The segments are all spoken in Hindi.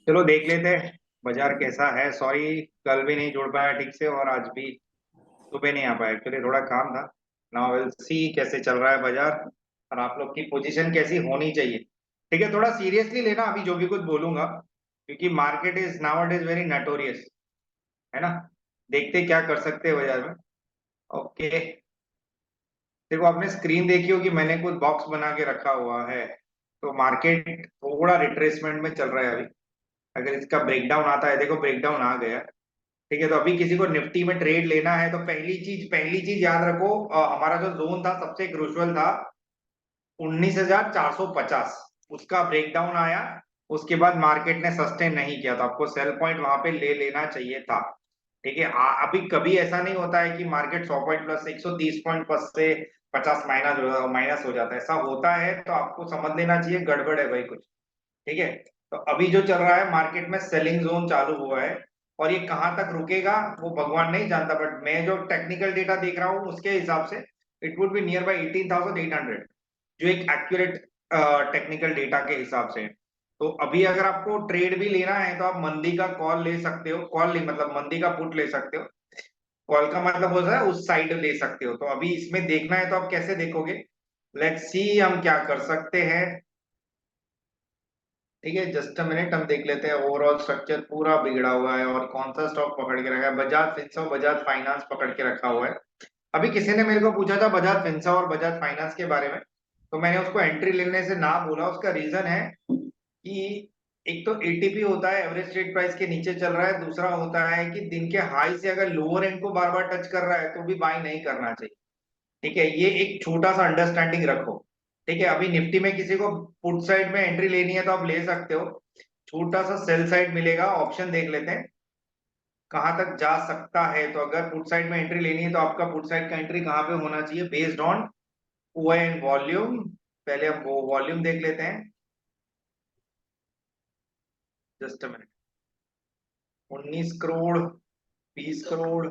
चलो देख लेते हैं बाजार कैसा है। सॉरी, कल भी नहीं जुड़ पाया ठीक से और आज भी सुबह नहीं आ पाया, एक्चुअली थोड़ा काम था। नाउ विल सी कैसे चल रहा है बाजार और आप लोग की पोजीशन कैसी होनी चाहिए। ठीक है, थोड़ा सीरियसली लेना अभी जो भी कुछ बोलूंगा, क्योंकि market is now it is very notorious, है ना। देखते क्या कर सकते हैं बाजार में। ओके, देखो आपने स्क्रीन देखी होगी, मैंने कुछ बॉक्स बना के रखा हुआ है। तो मार्केट थोड़ा रिट्रेसमेंट में चल रहा है अभी। अगर इसका ब्रेकडाउन आता है, देखो ब्रेकडाउन आ गया। ठीक है, तो अभी किसी को निफ्टी में ट्रेड लेना है तो पहली चीज याद रखो, हमारा जो जोन था सबसे क्रूशियल था 19,450। उसका ब्रेकडाउन आया, उसके बाद मार्केट ने सस्टेन नहीं किया, तो आपको सेल पॉइंट वहां पे ले लेना चाहिए था। ठीक है, अभी कभी ऐसा नहीं होता है कि market 100 point plus 130 point plus से 50 माइनस हो जाता है। ऐसा होता है तो आपको समझ लेना चाहिए गड़बड़ है भाई कुछ। ठीक है, तो अभी जो चल रहा है मार्केट में सेलिंग जोन चालू हुआ है, और ये कहां तक रुकेगा वो भगवान नहीं जानता, बट मैं जो टेक्निकल डेटा देख रहा हूँ उसके हिसाब से it would be near by 18,800, जो एक एक्यूरेट टेक्निकल डेटा के हिसाब से। तो अभी अगर आपको ट्रेड भी लेना है तो आप मंदी का कॉल ले सकते हो, कॉल नहीं मतलब मंदी का पुट ले सकते हो। कॉल का मतलब होता है उस साइड ले सकते हो। तो अभी इसमें देखना है तो आप कैसे देखोगे, लेट्स सी हम क्या कर सकते हैं। ठीक है, जस्ट अ मिनट, हम देख लेते हैं। ओवरऑल स्ट्रक्चर पूरा बिगड़ा हुआ है और कौन सा स्टॉक पकड़ के रखा है। बजाज फिंसर्व बजाज फाइनेंस पकड़ के रखा हुआ है। अभी किसी ने मेरे को पूछा था बजाज फिंसर्व और बजाज फाइनेंस के बारे में, तो मैंने उसको एंट्री लेने से ना बोला। उसका रीजन है कि एक तो एटीपी होता है, एवरेज ट्रेड प्राइस के नीचे चल रहा है। दूसरा होता है कि दिन के हाई से अगर लोअर एंड को बार बार टच कर रहा है तो भी बाय नहीं करना चाहिए। ठीक है, ये एक छोटा सा अंडरस्टैंडिंग रखो। ठीक है, अभी निफ्टी में किसी को पुट साइड में एंट्री लेनी है तो आप ले सकते हो। छोटा सा सेल साइड मिलेगा, ऑप्शन देख लेते हैं कहां तक जा सकता है। तो अगर पुट साइड में एंट्री लेनी है तो आपका पुट साइड का एंट्री कहां पे होना चाहिए based on O and volume. पहले हम वो वॉल्यूम देख लेते हैं, just a minute. 19 crore, 20 crore,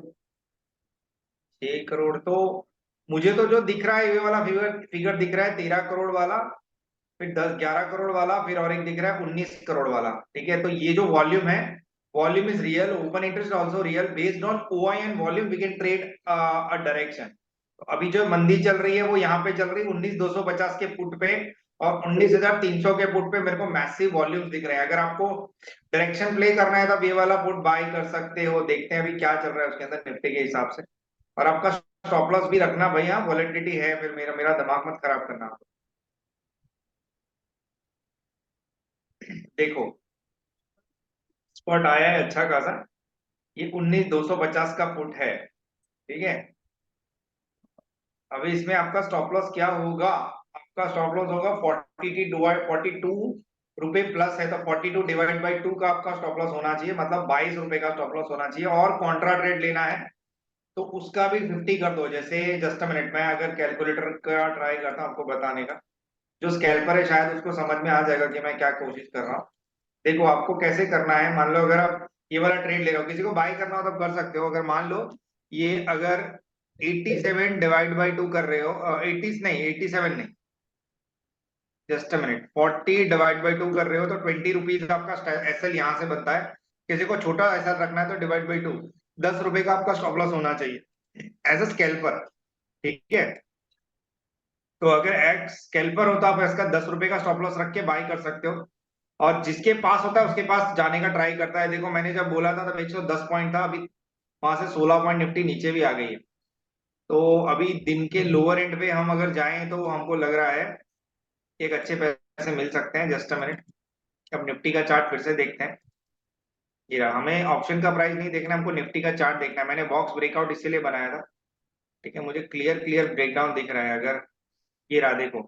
6 crore. तो मुझे तो जो दिख रहा है ये वाला फिगर फिगर दिख रहा है 13 करोड़ वाला, फिर 10-11 करोड़ वाला, फिर और एक दिख रहा है 19 करोड़ वाला। ठीक है, तो ये जो वॉल्यूम है, volume is real, open interest also real, based on OI and volume we can trade a direction. अभी जो मंदी चल रही है वो यहाँ पे चल रही है 19,250 के पुट पे, और 19,300 के पुट पे मेरे को मैसिव वॉल्यूम दिख रहे हैं। अगर आपको डायरेक्शन प्ले करना है तो आप ये वाला पुट बाय कर सकते हो। देखते हैं अभी क्या चल रहा है उसके अंदर निफ्टी के हिसाब से। और आपका स्टॉप लॉस भी रखना भैया, वॉलेटिलिटी है, फिर मेरा मेरा दिमाग मत खराब करना। देखो स्पॉट आया है अच्छा खासा, ये 19,250 का पुट है। ठीक है, अभी इसमें आपका स्टॉप लॉस क्या होगा। आपका स्टॉप लॉस होगा 42 रुपए प्लस है, तो 42 डिवाइड बाई 2 का आपका स्टॉप लॉस होना चाहिए, मतलब 22 रुपए का स्टॉप लॉस होना चाहिए। और कॉन्ट्रा ट्रेड लेना है तो उसका भी 50 कर दो। जैसे जस्ट अ मिनट, मैं अगर कैलकुलेटर का ट्राई करता हूँ आपको बताने का, जो स्कैल्पर है शायद उसको समझ में आ जाएगा कि मैं क्या कोशिश कर रहा हूँ। देखो आपको कैसे करना है, मान लो अगर आप ये वाला ट्रेड ले रहे हो, किसी को बाय करना हो तो आप कर सकते हो। अगर मान लो ये अगर 87 डिवाइड बाई 2 कर रहे हो, 80 नहीं, 87 नहीं, just a minute, 40 divide by 2 कर रहे हो तो 20 रुपीज आपका एसएल यहाँ से बनता है। किसी को छोटा एसएल रखना है तो डिवाइड बाई 2, 10 रुपए का आपका स्टॉप लॉस होना चाहिए एज अ स्कैल्पर। ठीक है, तो अगर एक्स स्कैल्पर होता है तो इसका 10 रुपए का स्टॉप लॉस रख के बाय कर सकते हो। और जिसके पास होता है उसके पास जाने का ट्राई करता है। देखो मैंने जब बोला था तब 110 पॉइंट था, अभी वहां से 16 पॉइंट निफ्टी नीचे भी आ गई है। तो अभी दिन के लोअर एंड पे हम अगर जाएं तो हमको लग रहा है कि एक अच्छे पैसे मिल सकते हैं। जस्ट अ मिनट, अब निफ्टी का चार्ट फिर से देखते हैं। ये रहा, हमें ऑप्शन का प्राइस नहीं देखना, हमको निफ्टी का चार्ट देखना है। मैंने बॉक्स ब्रेकआउट इसीलिए बनाया था। ठीक है, मुझे क्लियर क्लियर ब्रेकडाउन दिख रहा है। अगर ये रहा देखो,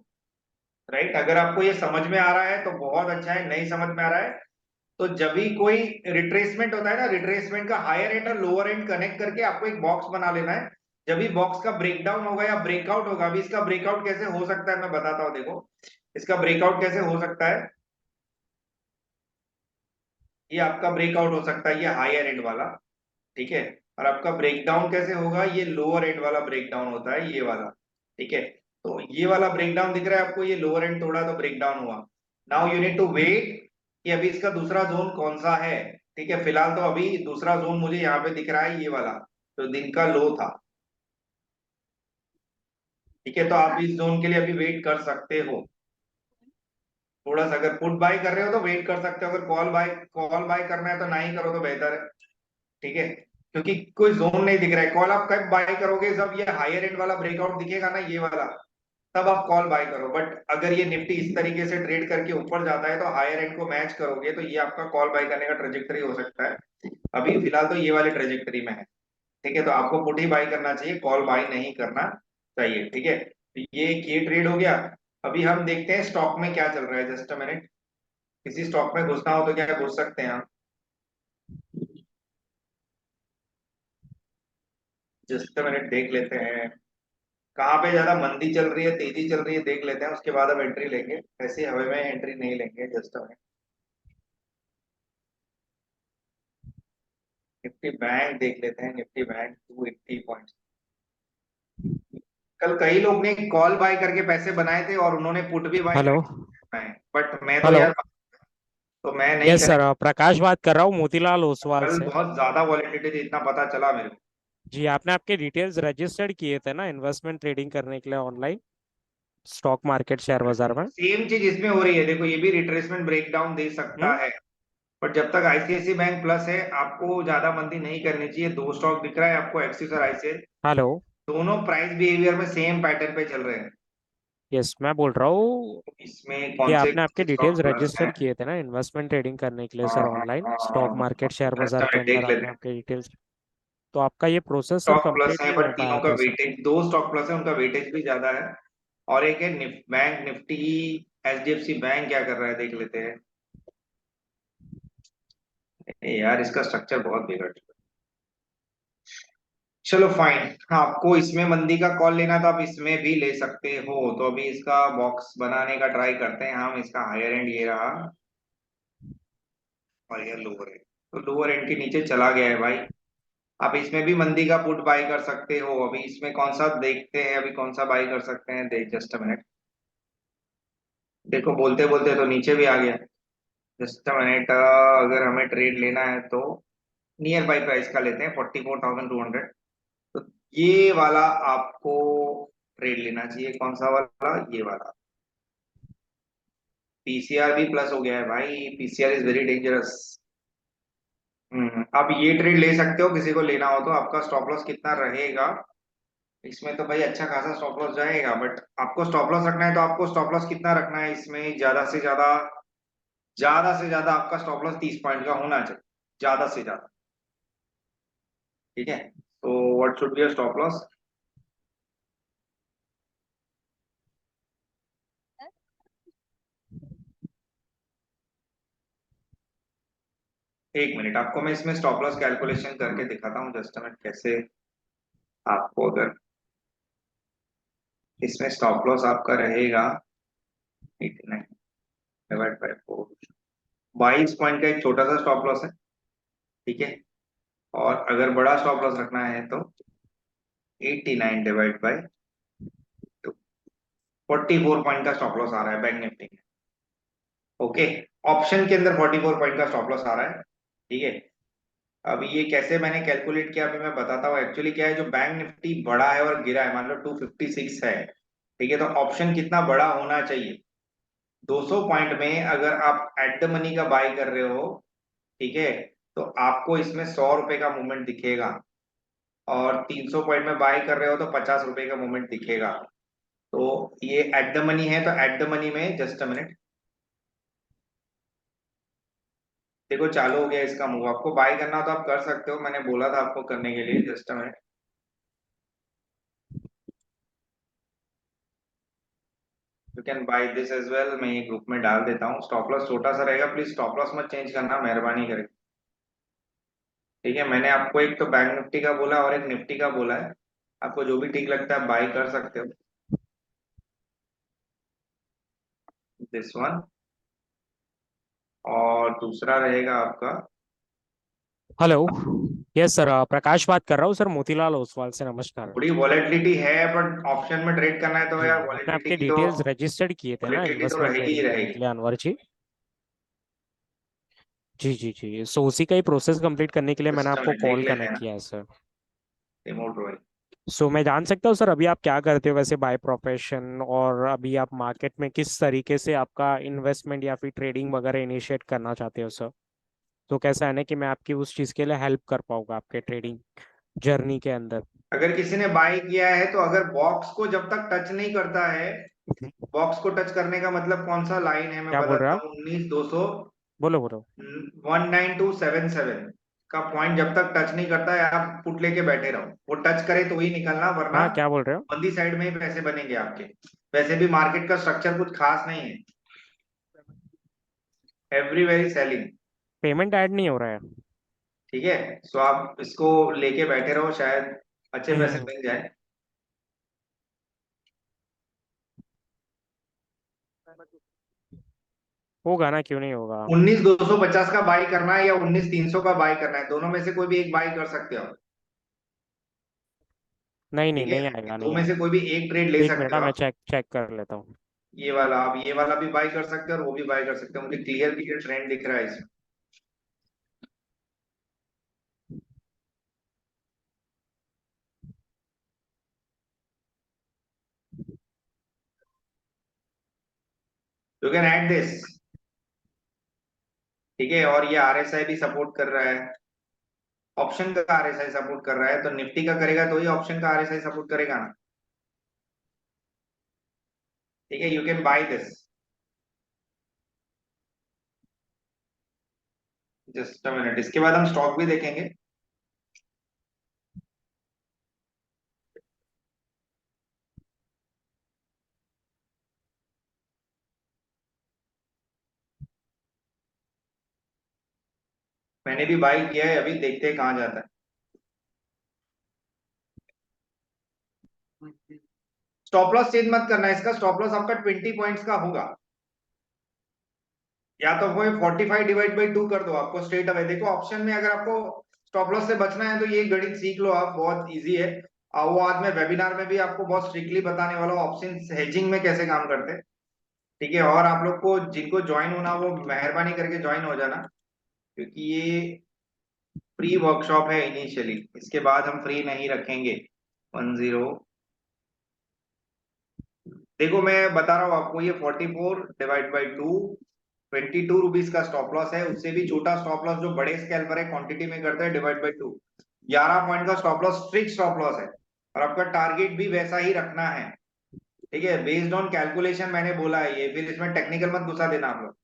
राइट, अगर आपको ये समझ में आ रहा है तो बहुत अच्छा है, नहीं समझ में आ रहा है तो जब भी कोई रिट्रेसमेंट होता है ना, रिट्रेसमेंट का हायर एंड और लोअर एंड कनेक्ट करके आपको एक बॉक्स बना लेना है। जब भी बॉक्स का ब्रेकडाउन होगा या ब्रेकआउट होगा, अभी इसका ब्रेकआउट कैसे हो सकता है मैं बताता हूँ। देखो इसका ब्रेकआउट कैसे हो सकता है, ये आपका ब्रेकआउट हो सकता है ये हायर एंड वाला। ठीक है, और आपका ब्रेकडाउन कैसे होगा, ये लोअर एंड वाला ब्रेकडाउन होता है ये वाला। ठीक है, तो ये वाला ब्रेकडाउन दिख रहा है आपको, ये लोअर एंड तोड़ा तो ब्रेकडाउन हुआ। Now you need to wait कि अभी इसका दूसरा जोन कौन सा है। ठीक है, फिलहाल तो अभी दूसरा जोन मुझे यहाँ पे दिख रहा है, ये वाला तो दिन का लो था। ठीक है, तो आप इस जोन के लिए अभी वेट कर सकते हो थोड़ा सा। अगर पुट बाय कर रहे हो तो वेट कर सकते हो, अगर कॉल बाय करना है तो ना ही करो तो बेहतर है। ठीक है, क्योंकि कोई जोन नहीं दिख रहा है। कॉल आप कब बाय करोगे, जब ये हायर एंड वाला ब्रेकआउट दिखेगा ना, ये वाला, तब आप कॉल बाय करो। बट अगर ये निफ्टी इस तरीके से ट्रेड करके ऊपर जाता है तो हायर एंड को मैच करोगे तो ये आपका कॉल बाय करने का ट्रेजेक्टरी हो सकता है। अभी फिलहाल तो ये वाले ट्रेजेक्टरी में है। ठीक है, तो आपको पुट ही बाय करना चाहिए, कॉल बाय नहीं करना चाहिए। ठीक है, तो ये ट्रेड हो गया। अभी हम देखते हैं स्टॉक में क्या चल रहा है। जस्ट अ मिनट, किसी स्टॉक में घुसना हो तो क्या घुस सकते हैं हम। जस्ट अ मिनट, देख लेते हैं कहाँ पे ज्यादा मंदी चल रही है, तेजी चल रही है, देख लेते हैं, उसके बाद अब एंट्री लेंगे। ऐसे हवे में एंट्री नहीं लेंगे। Just a minute, Nifty bank देख लेते हैं। Nifty bank 280 point. कल कई लोग ने कॉल बाय करके पैसे बनाए थे और उन्होंने पुट भी बाय हेलो। करके बनाए, बट मैं तो हेलो। यार, तो मैं नहीं यस सर, कनेक्ट। प्रकाश बात कर रहा हूँ मोतीलाल ओसवाल कल से। बहुत ज्यादा वॉलेटिलिटी थी, इतना पता चला मेरे को। जी, आपने आपके डिटेल्स रजिस्टर्ड किए थे ना इन्वेस्टमेंट ट्रेडिंग करने के लिए ऑनलाइन स्टॉक मार्केट शेयर बाजार में। सेम चीज इसमें हो रही है, देखो ये भी रिट्रेसमेंट ब्रेकडाउन दे सकता हम्म। है। पर जब तक आईसीआईसी बैंक प्लस है, आपको ज्यादा मंदी नहीं करनी चाहिए। दो स्टॉक दिख रहा है आपको, एक्सिस और आईसीआईसी, हेलो। दोनों प्राइस बिहेवियर में सेम पैटर्न पे चल रहे हैं। यस, मैं बोल रहा हूँ इसमें कि कौन आपने आपके से स्टॉक डिटेल्स प्लस है। रजिस्टर्ड किए थे ना इन्वेस्टमेंट ट्रेडिंग करने के लिए हाँ सर हाँ ऑनलाइन हाँ स्टॉक हाँ मार्केट शेयर जस्ट बाजार के हमें अंदर देख लेते आपने हैं। आपके डिटेल्स। तो आपका ये process sir stock plus complete है नहीं बट हो पाया तीनों का था सर। वेटेज, दो स्टॉक प्लस है, उनका वेटेज भी ज्यादा है। और एक है बैंक निफ्टी। एचडीएफसी बैंक क्या कर रहा है देख लेते हैं। यार इसका स्ट्रक्चर बहुत बिगड़ चुका है। चलो फाइन, आपको इसमें मंदी का कॉल लेना तो आप इसमें भी ले सकते हो। तो अभी इसका बॉक्स बनाने का ट्राई करते हैं हम। इसका हायर एंड ये रहा और ये लोअर एंड, तो लोअर एंड के नीचे चला गया है भाई। आप इसमें भी मंदी का पुट बाय कर सकते हो। अभी इसमें कौन सा देखते हैं, अभी कौन सा बाय कर सकते हैं, देख जस्ट अ मिनट। देखो बोलते बोलते तो नीचे भी आ गया। जस्ट अ मिनट, अगर हमें ट्रेड लेना है तो नियर बाई प्राइस का लेते हैं 44,200। तो ये वाला आपको ट्रेड लेना चाहिए। कौन सा वाला, ये वाला। पीसीआर भी प्लस हो गया है भाई, पीसीआर इज वेरी डेंजरस। आप ये ट्रेड ले सकते हो, किसी को लेना हो तो। आपका स्टॉप लॉस कितना रहेगा इसमें, तो भाई अच्छा खासा स्टॉप लॉस जाएगा। बट आपको स्टॉप लॉस रखना है तो आपको स्टॉप लॉस कितना रखना है इसमें, ज्यादा से ज्यादा आपका स्टॉप लॉस 30 पॉइंट का होना चाहिए, ज्यादा से ज्यादा। ठीक है, तो what should be your stop loss. 1 minute, आपको मैं इसमें स्टॉप लॉस कैलकुलेशन करके दिखाता हूँ। जस्ट मिनट, कैसे आपको अगर इसमें स्टॉप लॉस आपका रहेगा 89 डिवाइड बाय 4, 22 पॉइंट का एक छोटा सा स्टॉप लॉस है। ठीक है, और अगर बड़ा स्टॉप लॉस रखना है तो 89 डिवाइड बाय 44 पॉइंट का स्टॉप लॉस आ रहा है बैंक निफ्टी में। ओके, ऑप्शन के अंदर 44 पॉइंट का स्टॉप लॉस आ रहा है। ठीक है, अभी ये कैसे मैंने कैलकुलेट किया अभी मैं बताता हूँ। एक्चुअली क्या है, जो बैंक निफ्टी बड़ा है और गिरा है, मान लो 256 है। ठीक है, तो ऑप्शन कितना बड़ा होना चाहिए, 200 पॉइंट में अगर आप एट द मनी का बाय कर रहे हो। ठीक है, तो आपको इसमें 100 रुपए का मूवमेंट दिखेगा। और 300 पॉइंट में बाय कर रहे हो तो 50 रुपए का मूवमेंट दिखेगा। तो ये एट द मनी है, तो एट द मनी में जस्ट अ मिनट, देखो चालू हो गया इसका मूव। आपको बाय करना हो तो आप कर सकते हो, मैंने बोला था आपको करने के लिए। Just a minute, you can buy this as well. मैं ये ग्रुप में डाल देता हूँ। स्टॉप लॉस छोटा सा रहेगा, प्लीज स्टॉप लॉस मत चेंज करना, मेहरबानी करके। ठीक है, मैंने आपको एक तो बैंक निफ्टी का बोला और एक निफ्टी का बोला है। आपको जो भी ठीक लगता है बाय कर सकते हो। दिस वन, और दूसरा रहेगा आपका। हेलो। यस सर, प्रकाश बात कर रहा हूँ सर मोतीलाल ओसवाल से। नमस्कार। थोड़ी वॉलेटिलिटी है, बट ऑप्शन में ट्रेड करना है तो जी, यार आपने वॉलेटिलिटी आपके की तो डिटेल्स रजिस्टर्ड किए थे ना वॉलेटिलिटी तो इन्वेस्टमेंट रहेगी ही ट्रेडिंग करने के रहेगी। लिए अनवर जी। जी जी जी, सो उसी का ही प्रोसेस कंप्लीट करने के लिए मैंने सिस्टम आपको में देख कॉल लेते हैं कनेक्ट ना, किया है सर। Remote role. सो मैं जान सकता हूँ सर अभी आप क्या करते हो वैसे बाय प्रोफेशन, और अभी आप मार्केट में किस तरीके से आपका इन्वेस्टमेंट या फिर ट्रेडिंग वगैरह इनिशिएट करना चाहते हो सर? तो कैसा है ना कि मैं आपकी उस चीज़ के लिए हेल्प कर पाऊंगा आपके ट्रेडिंग जर्नी के अंदर। अगर किसी ने बाय किया है तो अगर बॉक्स को जब तक टच नहीं करता है, बॉक्स को टच करने का मतलब कौन सा लाइन है मैं क्या बोल रहे बताता हो आप? हूँ, 19 200 बोलो बोलो। 19277 का पॉइंट जब तक टच नहीं करता है आप पुट लेके बैठे रहो, वो टच करे तो ही निकलना, वरना हाँ क्या बोल रहे हो? मंदी साइड में ही पैसे बनेंगे आपके। वैसे भी मार्केट का स्ट्रक्चर कुछ खास नहीं है, every very selling. Payment add नहीं हो रहा है। ठीक है, सो आप इसको लेके बैठे रहो, शायद अच्छे पैसे हम्म। मिल जाए। होगा ना, क्यों नहीं होगा। 19 250 का बाई करना है या 19 300 का बाई करना है, दोनों में से कोई भी एक बाई कर सकते हो। नहीं नहीं, ठीक है, नहीं आएगा, दो नहीं में से आएगा। कोई भी एक ट्रेड ले एक मिनट, सकते हाँ हो मैं आप। चेक चेक कर लेता हूँ। ये वाला आप ये वाला भी बाई कर सकते हो और वो भी बाई कर सकते हो, मुझे क्लियर क्लियर ट्रेंड दिख रहा है इसमें। You can add this. ठीक है, और ये आरएसआई भी सपोर्ट कर रहा है, ऑप्शन का आरएसआई सपोर्ट कर रहा है, तो निफ्टी का करेगा तो ही ऑप्शन का आरएसआई सपोर्ट करेगा ना। ठीक है, you can buy this. Just a minute, इसके बाद हम स्टॉक भी देखेंगे। मैंने भी बाई किया है, अभी देखते हैं कहाँ जाता है। स्टॉप लॉस चेंज मत करना, इसका स्टॉप लॉस आपका 20 पॉइंट्स का होगा, या तो वो 45/2 कर दो, आपको स्ट्रेट अवे देखो ऑप्शन में। अगर आपको स्टॉप लॉस से बचना है तो ये गणित सीख लो आप, बहुत इजी है। और वो आज मैं वेबिनार में भी आपको बहुत स्ट्रिक्टली बताने वाला हूँ ऑप्शन हेजिंग में कैसे काम करते हैं। ठीक है, और आप लोग को जिनको ज्वाइन होना वो मेहरबानी करके ज्वाइन हो जाना, क्योंकि ये फ्री वर्कशॉप है इनिशियली, इसके बाद हम फ्री नहीं रखेंगे। 10। देखो मैं बता रहा हूँ आपको, ये 44/2 22 रुपीज का स्टॉप लॉस है, उससे भी छोटा स्टॉप लॉस जो बड़े स्केल पर है क्वांटिटी में करते हैं, डिवाइड बाई 2। 11 पॉइंट का stop loss, strict stop loss है, और आपका टारगेट भी वैसा ही रखना है। ठीक है, बेस्ड ऑन कैलकुलेशन मैंने बोला है ये, फिर इसमें टेक्निकल मत घुसा देना आप लोग।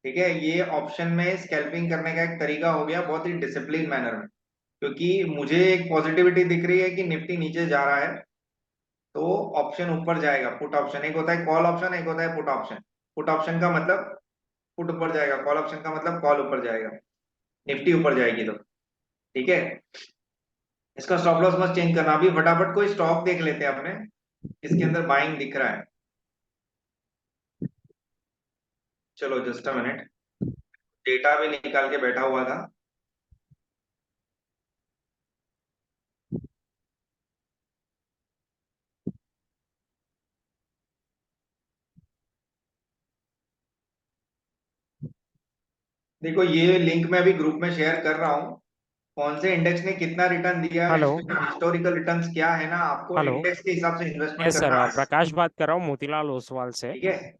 ठीक है, ये ऑप्शन में स्कैल्पिंग करने का एक तरीका हो गया, बहुत ही डिसिप्लिन मैनर में, क्योंकि मुझे एक पॉजिटिविटी दिख रही है कि निफ्टी नीचे जा रहा है, तो ऑप्शन ऊपर जाएगा। पुट ऑप्शन एक होता है, कॉल ऑप्शन एक होता है पुट ऑप्शन। पुट ऑप्शन का मतलब पुट ऊपर जाएगा, कॉल ऑप्शन का मतलब कॉल ऊपर जाएगा, निफ्टी ऊपर जाएगी तो। ठीक है, इसका स्टॉप लॉस मत चेंज करना। अभी फटाफट कोई स्टॉक देख लेते हैं अपने, इसके अंदर बाइंग दिख रहा है। चलो जस्ट अ मिनट, डेटा भी निकाल के बैठा हुआ था। देखो ये लिंक मैं अभी ग्रुप में शेयर कर रहा हूँ, कौन से इंडेक्स ने कितना रिटर्न दिया, हेलो। हिस्टोरिकल रिटर्न्स क्या है ना, आपको हेलो। इंडेक्स के हिसाब से इन्वेस्टमेंट यस सर, करना है। प्रकाश बात कर रहा हूँ मोतीलाल ओसवाल से। ठीक है,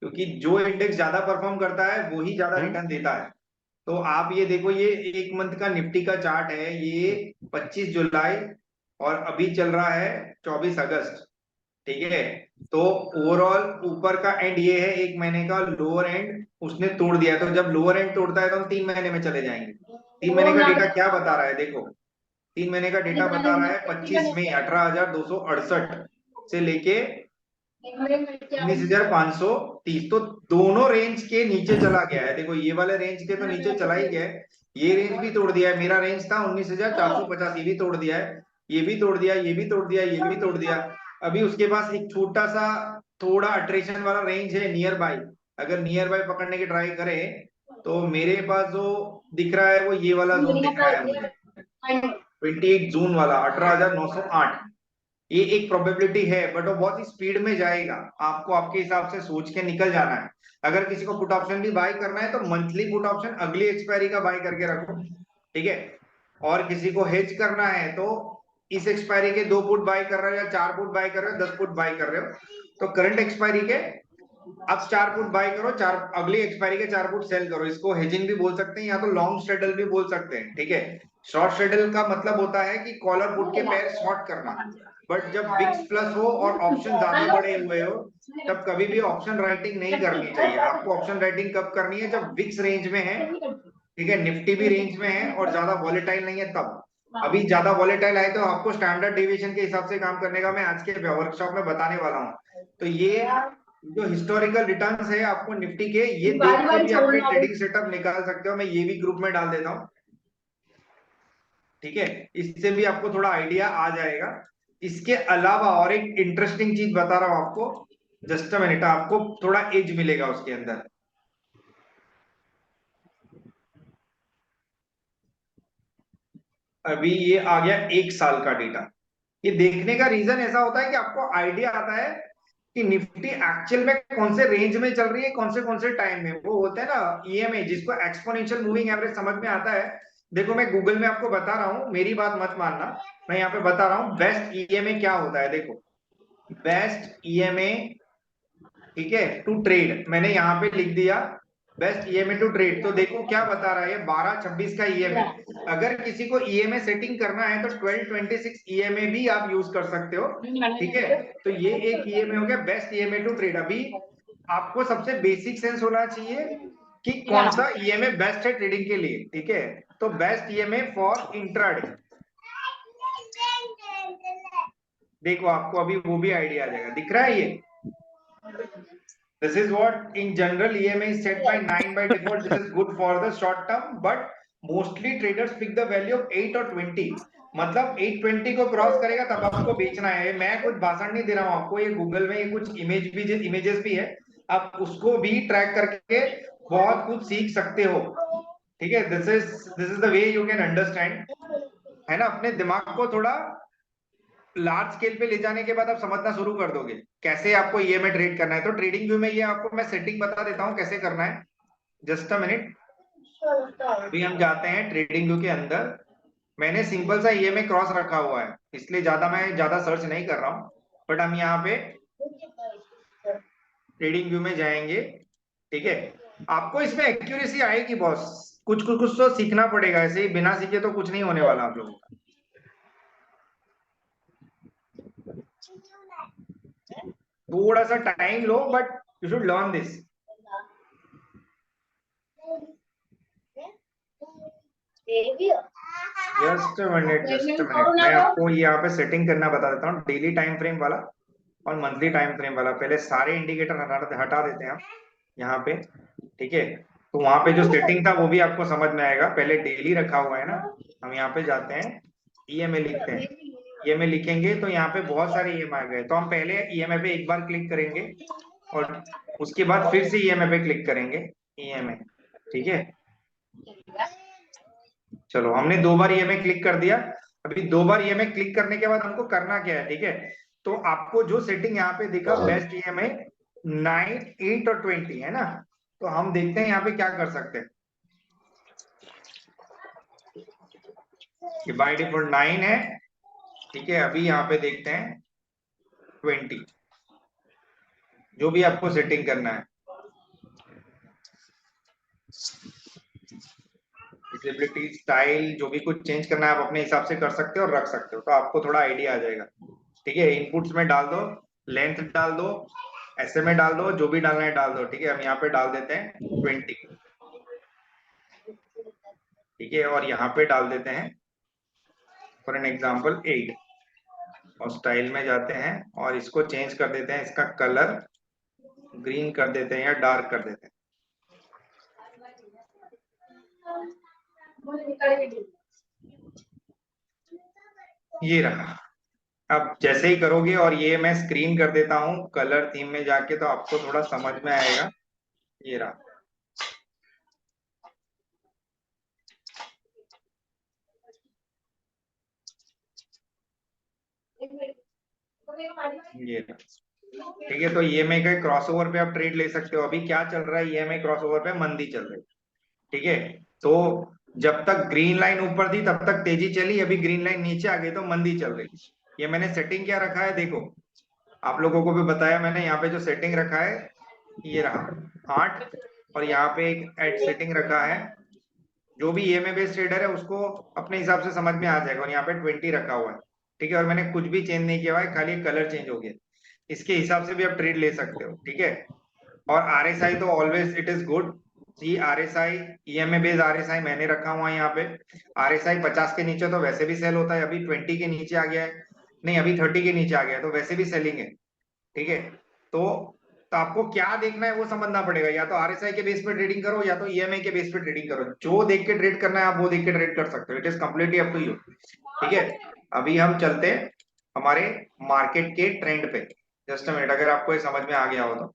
क्योंकि जो इंडेक्स ज्यादा परफॉर्म करता है वो ही ज्यादा हम्म। रिटर्न देता है। तो आप ये देखो, ये एक मंथ का निफ्टी का चार्ट है, ये 25 जुलाई, और अभी चल रहा है 24 अगस्त। ठीक है, तो ओवरऑल ऊपर का एंड ये है, एक महीने का लोअर एंड उसने तोड़ दिया है, तो जब लोअर एंड तोड़ता है तो हम 3 महीने में चले जाएंगे। 3 महीने का डेटा क्या बता रहा है देखो, 3 महीने का डेटा बता रहा है 25 मई 18,268 से लेके 19,530, तो दोनों रेंज के नीचे चला गया है। देखो ये वाले रेंज के तो नीचे चला ही गया है, ये रेंज भी तोड़ दिया है। मेरा रेंज था 19,450, ये भी तोड़ दिया है, ये भी तोड़ दिया, ये भी तोड़ दिया, ये भी तोड़ दिया। अभी उसके पास एक छोटा सा थोड़ा अट्रेशन वाला रेंज है नियर बाई, अगर नियर बाई पकड़ने की ट्राई करे तो मेरे पास जो दिख रहा है वो ये वाला जोन दिख रहा है मुझे, 28 जून वाला 18,908। ये एक प्रोबेबिलिटी है, बट वो बहुत ही स्पीड में जाएगा। आपको आपके हिसाब से सोच के निकल जाना है। अगर किसी को पुट ऑप्शन भी बाय करना है तो मंथली पुट ऑप्शन अगली एक्सपायरी का बाय करके रखो, ठीक है। और किसी को हेज करना है तो इस एक्सपायरी के 2 पुट बाय कर रहे हो या 4 पुट बाय कर रहे हो, 10 पुट बाय कर रहे हो, तो करंट एक्सपायरी के अब 4 पुट बाय करो, चार अगली एक्सपायरी के 4 पुट सेल करो। इसको हेजिंग भी बोल सकते हैं या तो लॉन्ग स्ट्रेडल भी बोल सकते हैं, ठीक है। शॉर्ट स्ट्रेडल का मतलब होता है कि कॉलर पुट के पैर शॉर्ट करना। बट जब विक्स प्लस हो और ऑप्शन ज्यादा बड़े हुए हो, तब कभी भी ऑप्शन राइटिंग नहीं करनी चाहिए। आपको ऑप्शन राइटिंग कब करनी है? जब विक्स रेंज में है, ठीक है, निफ्टी भी रेंज में है और ज्यादा वॉलेटाइल नहीं है तब। अभी ज्यादा वॉलेटाइल आए तो आपको स्टैंडर्ड डेविएशन के हिसाब से काम करने का मैं आज के वर्कशॉप में बताने वाला हूँ। तो ये जो हिस्टोरिकल रिटर्न्स है आपको निफ्टी के, ये देख के भी आप ट्रेडिंग सेटअप निकाल सकते हो। मैं ये भी ग्रुप में डाल देता हूँ, ठीक है। इससे भी आपको थोड़ा आइडिया आ जाएगा। इसके अलावा और एक इंटरेस्टिंग चीज बता रहा हूँ आपको, जस्ट अ मिनट, आपको थोड़ा एज मिलेगा उसके अंदर। अभी ये आ गया 1 साल का डेटा। ये देखने का रीजन ऐसा होता है कि आपको आइडिया आता है कि निफ्टी एक्चुअल में कौन से रेंज में चल रही है, कौन से टाइम में। वो होता है ना ईएमए, जिसको एक्सपोनेंशियल मूविंग एवरेज समझ में आता है। देखो मैं गूगल में आपको बता रहा हूँ, मेरी बात मत मानना, मैं यहाँ पे बता रहा हूँ बेस्ट ईएमए क्या होता है। देखो बेस्ट ईएमए, ठीक है, टू ट्रेड, मैंने यहाँ पे लिख दिया बेस्ट ईएमए टू ट्रेड। तो देखो क्या बता रहा है, 1226 का ईएमए। अगर किसी को ईएमए सेटिंग करना है तो 1226 ईएमए भी आप यूज कर सकते हो, ठीक है। तो ये एक ईएमए हो गया बेस्ट ईएमए टू ट्रेड। अभी आपको सबसे बेसिक सेंस होना चाहिए कि कौन सा ईएमए बेस्ट है ट्रेडिंग के लिए, ठीक है। तो बेस्ट ईएमए फॉर इंट्राडे, देखो आपको अभी वो भी आइडिया आ जाएगा, दिख रहा है ये। This is what in general EMA is set by 9 by default. This is good for the short term, but mostly traders pick the value of 8 or 20. मतलब 820 को क्रॉस करेगा तब आपको बेचना है। मैं कुछ भाषण नहीं दे रहा हूँ आपको, ये गूगल में ये कुछ इमेजेस भी है, आप उसको भी ट्रैक करके बहुत कुछ सीख सकते हो, ठीक है। This is the way you can understand, है ना। अपने दिमाग को थोड़ा लार्ज स्केल पे ले जाने के बाद आप समझना शुरू कर दोगे कैसे आपको ईएमए ट्रेड करना है। तो ट्रेडिंग व्यू में ये आपको मैं सेटिंग बता देता हूँ कैसे करना है, जस्ट अ मिनट। अभी हम जाते हैं ट्रेडिंग व्यू के अंदर। मैंने सिंपल सा ईएमए क्रॉस रखा हुआ है, इसलिए मैं ज्यादा सर्च नहीं कर रहा हूँ। बट हम यहाँ पे ट्रेडिंग व्यू में जाएंगे, ठीक है। आपको इसमें एक्यूरेसी आएगी बॉस, कुछ तो सीखना पड़ेगा, ऐसे ही बिना सीखे तो कुछ नहीं होने वाला आप लोगों का। थोड़ा सा time low, but you should learn this. Just minute, मैं आपको यहाँ पे सेटिंग करना बता देता हूँ, डेली टाइम फ्रेम वाला और मंथली टाइम फ्रेम वाला। पहले सारे इंडिकेटर हटा देते हैं हम यहाँ पे, ठीक है। तो वहां पे जो सेटिंग था वो भी आपको समझ में आएगा। पहले डेली रखा हुआ है ना, हम यहाँ पे जाते हैं, ईएमए लिखते हैं। ईएमए लिखेंगे तो यहाँ पे बहुत सारे ईएमए आ गए, तो हम पहले ईएमए पे एक बार क्लिक करेंगे और उसके बाद फिर से ईएमए पे क्लिक करेंगे, ईएमए, ठीक है। चलो हमने 2 बार ईएमए क्लिक कर दिया। अभी 2 बार ईएमए क्लिक करने के बाद हमको करना क्या है, ठीक है। तो आपको जो सेटिंग यहाँ पे दिखा बेस्ट ईएमए 9, 8 और 20 है ना, तो हम देखते हैं यहाँ पे क्या कर सकते हैं। बाय डिफॉल्ट 9 है, ठीक है। अभी यहाँ पे देखते हैं 20, जो भी आपको सेटिंग करना है, विजिबिलिटी स्टाइल, जो भी कुछ चेंज करना है आप अपने हिसाब से कर सकते हो और रख सकते हो, तो आपको थोड़ा आइडिया आ जाएगा, ठीक है। इनपुट्स में डाल दो, लेंथ डाल दो, एसएमए डाल दो, जो भी डालना है डाल दो, ठीक है। हम यहाँ पे डाल देते हैं 20, ठीक है। और यहाँ पे डाल देते हैं फॉर एन एग्जांपल 8, और स्टाइल में जाते हैं और इसको चेंज कर देते हैं, इसका कलर ग्रीन कर देते हैं या डार्क कर देते हैं, ये रहा। अब जैसे ही करोगे, और ये मैं स्क्रीन कर देता हूँ कलर थीम में जाके, तो आपको थोड़ा समझ में आएगा, ये रहा। ये ठीक है, तो ईएमआई के क्रॉसओवर पे आप ट्रेड ले सकते हो। अभी क्या चल रहा है, ईएमआई क्रॉसओवर पे मंदी चल रही है। ठीक है, तो जब तक ग्रीन लाइन ऊपर थी तब तक तेजी चली, अभी ग्रीन लाइन नीचे आ गई तो मंदी चल रही। ये मैंने सेटिंग क्या रखा है देखो, आप लोगों को भी बताया मैंने, यहाँ पे जो सेटिंग रखा है ये रहा 8, और यहाँ पे एक एड सेटिंग रखा है। जो भी ईएमआई बेस्ड ट्रेडर है उसको अपने हिसाब से समझ में आ जाएगा, और यहाँ पे 20 रखा हुआ है। ठीक है, और मैंने कुछ भी चेंज नहीं किया हुआ है, खाली कलर चेंज हो गया। इसके हिसाब से भी आप ट्रेड ले सकते हो। ठीक है, और आरएसआई तो always it is good. See RSI, EMA based RSI मैंने रखा हुआ है यहाँ पे। आरएसआई 50 के नीचे तो वैसे भी सेल होता है, अभी 20 के नीचे आ गया है, नहीं अभी 30 के नीचे आ गया है, तो वैसे भी सेलिंग है। ठीक है, तो तो आपको क्या देखना है वो समझना पड़ेगा, या तो आरएसआई के बेस पे ट्रेडिंग करो या तो ईएमआई के बेस पे ट्रेडिंग करो। जो देख के ट्रेड करना है आप वो देख के ट्रेड कर सकते हो, it is completely up to you. ठीक है, अभी हम चलते हैं हमारे मार्केट के ट्रेंड पे। जस्ट अ मिनट, अगर आपको ये समझ में आ गया हो तो।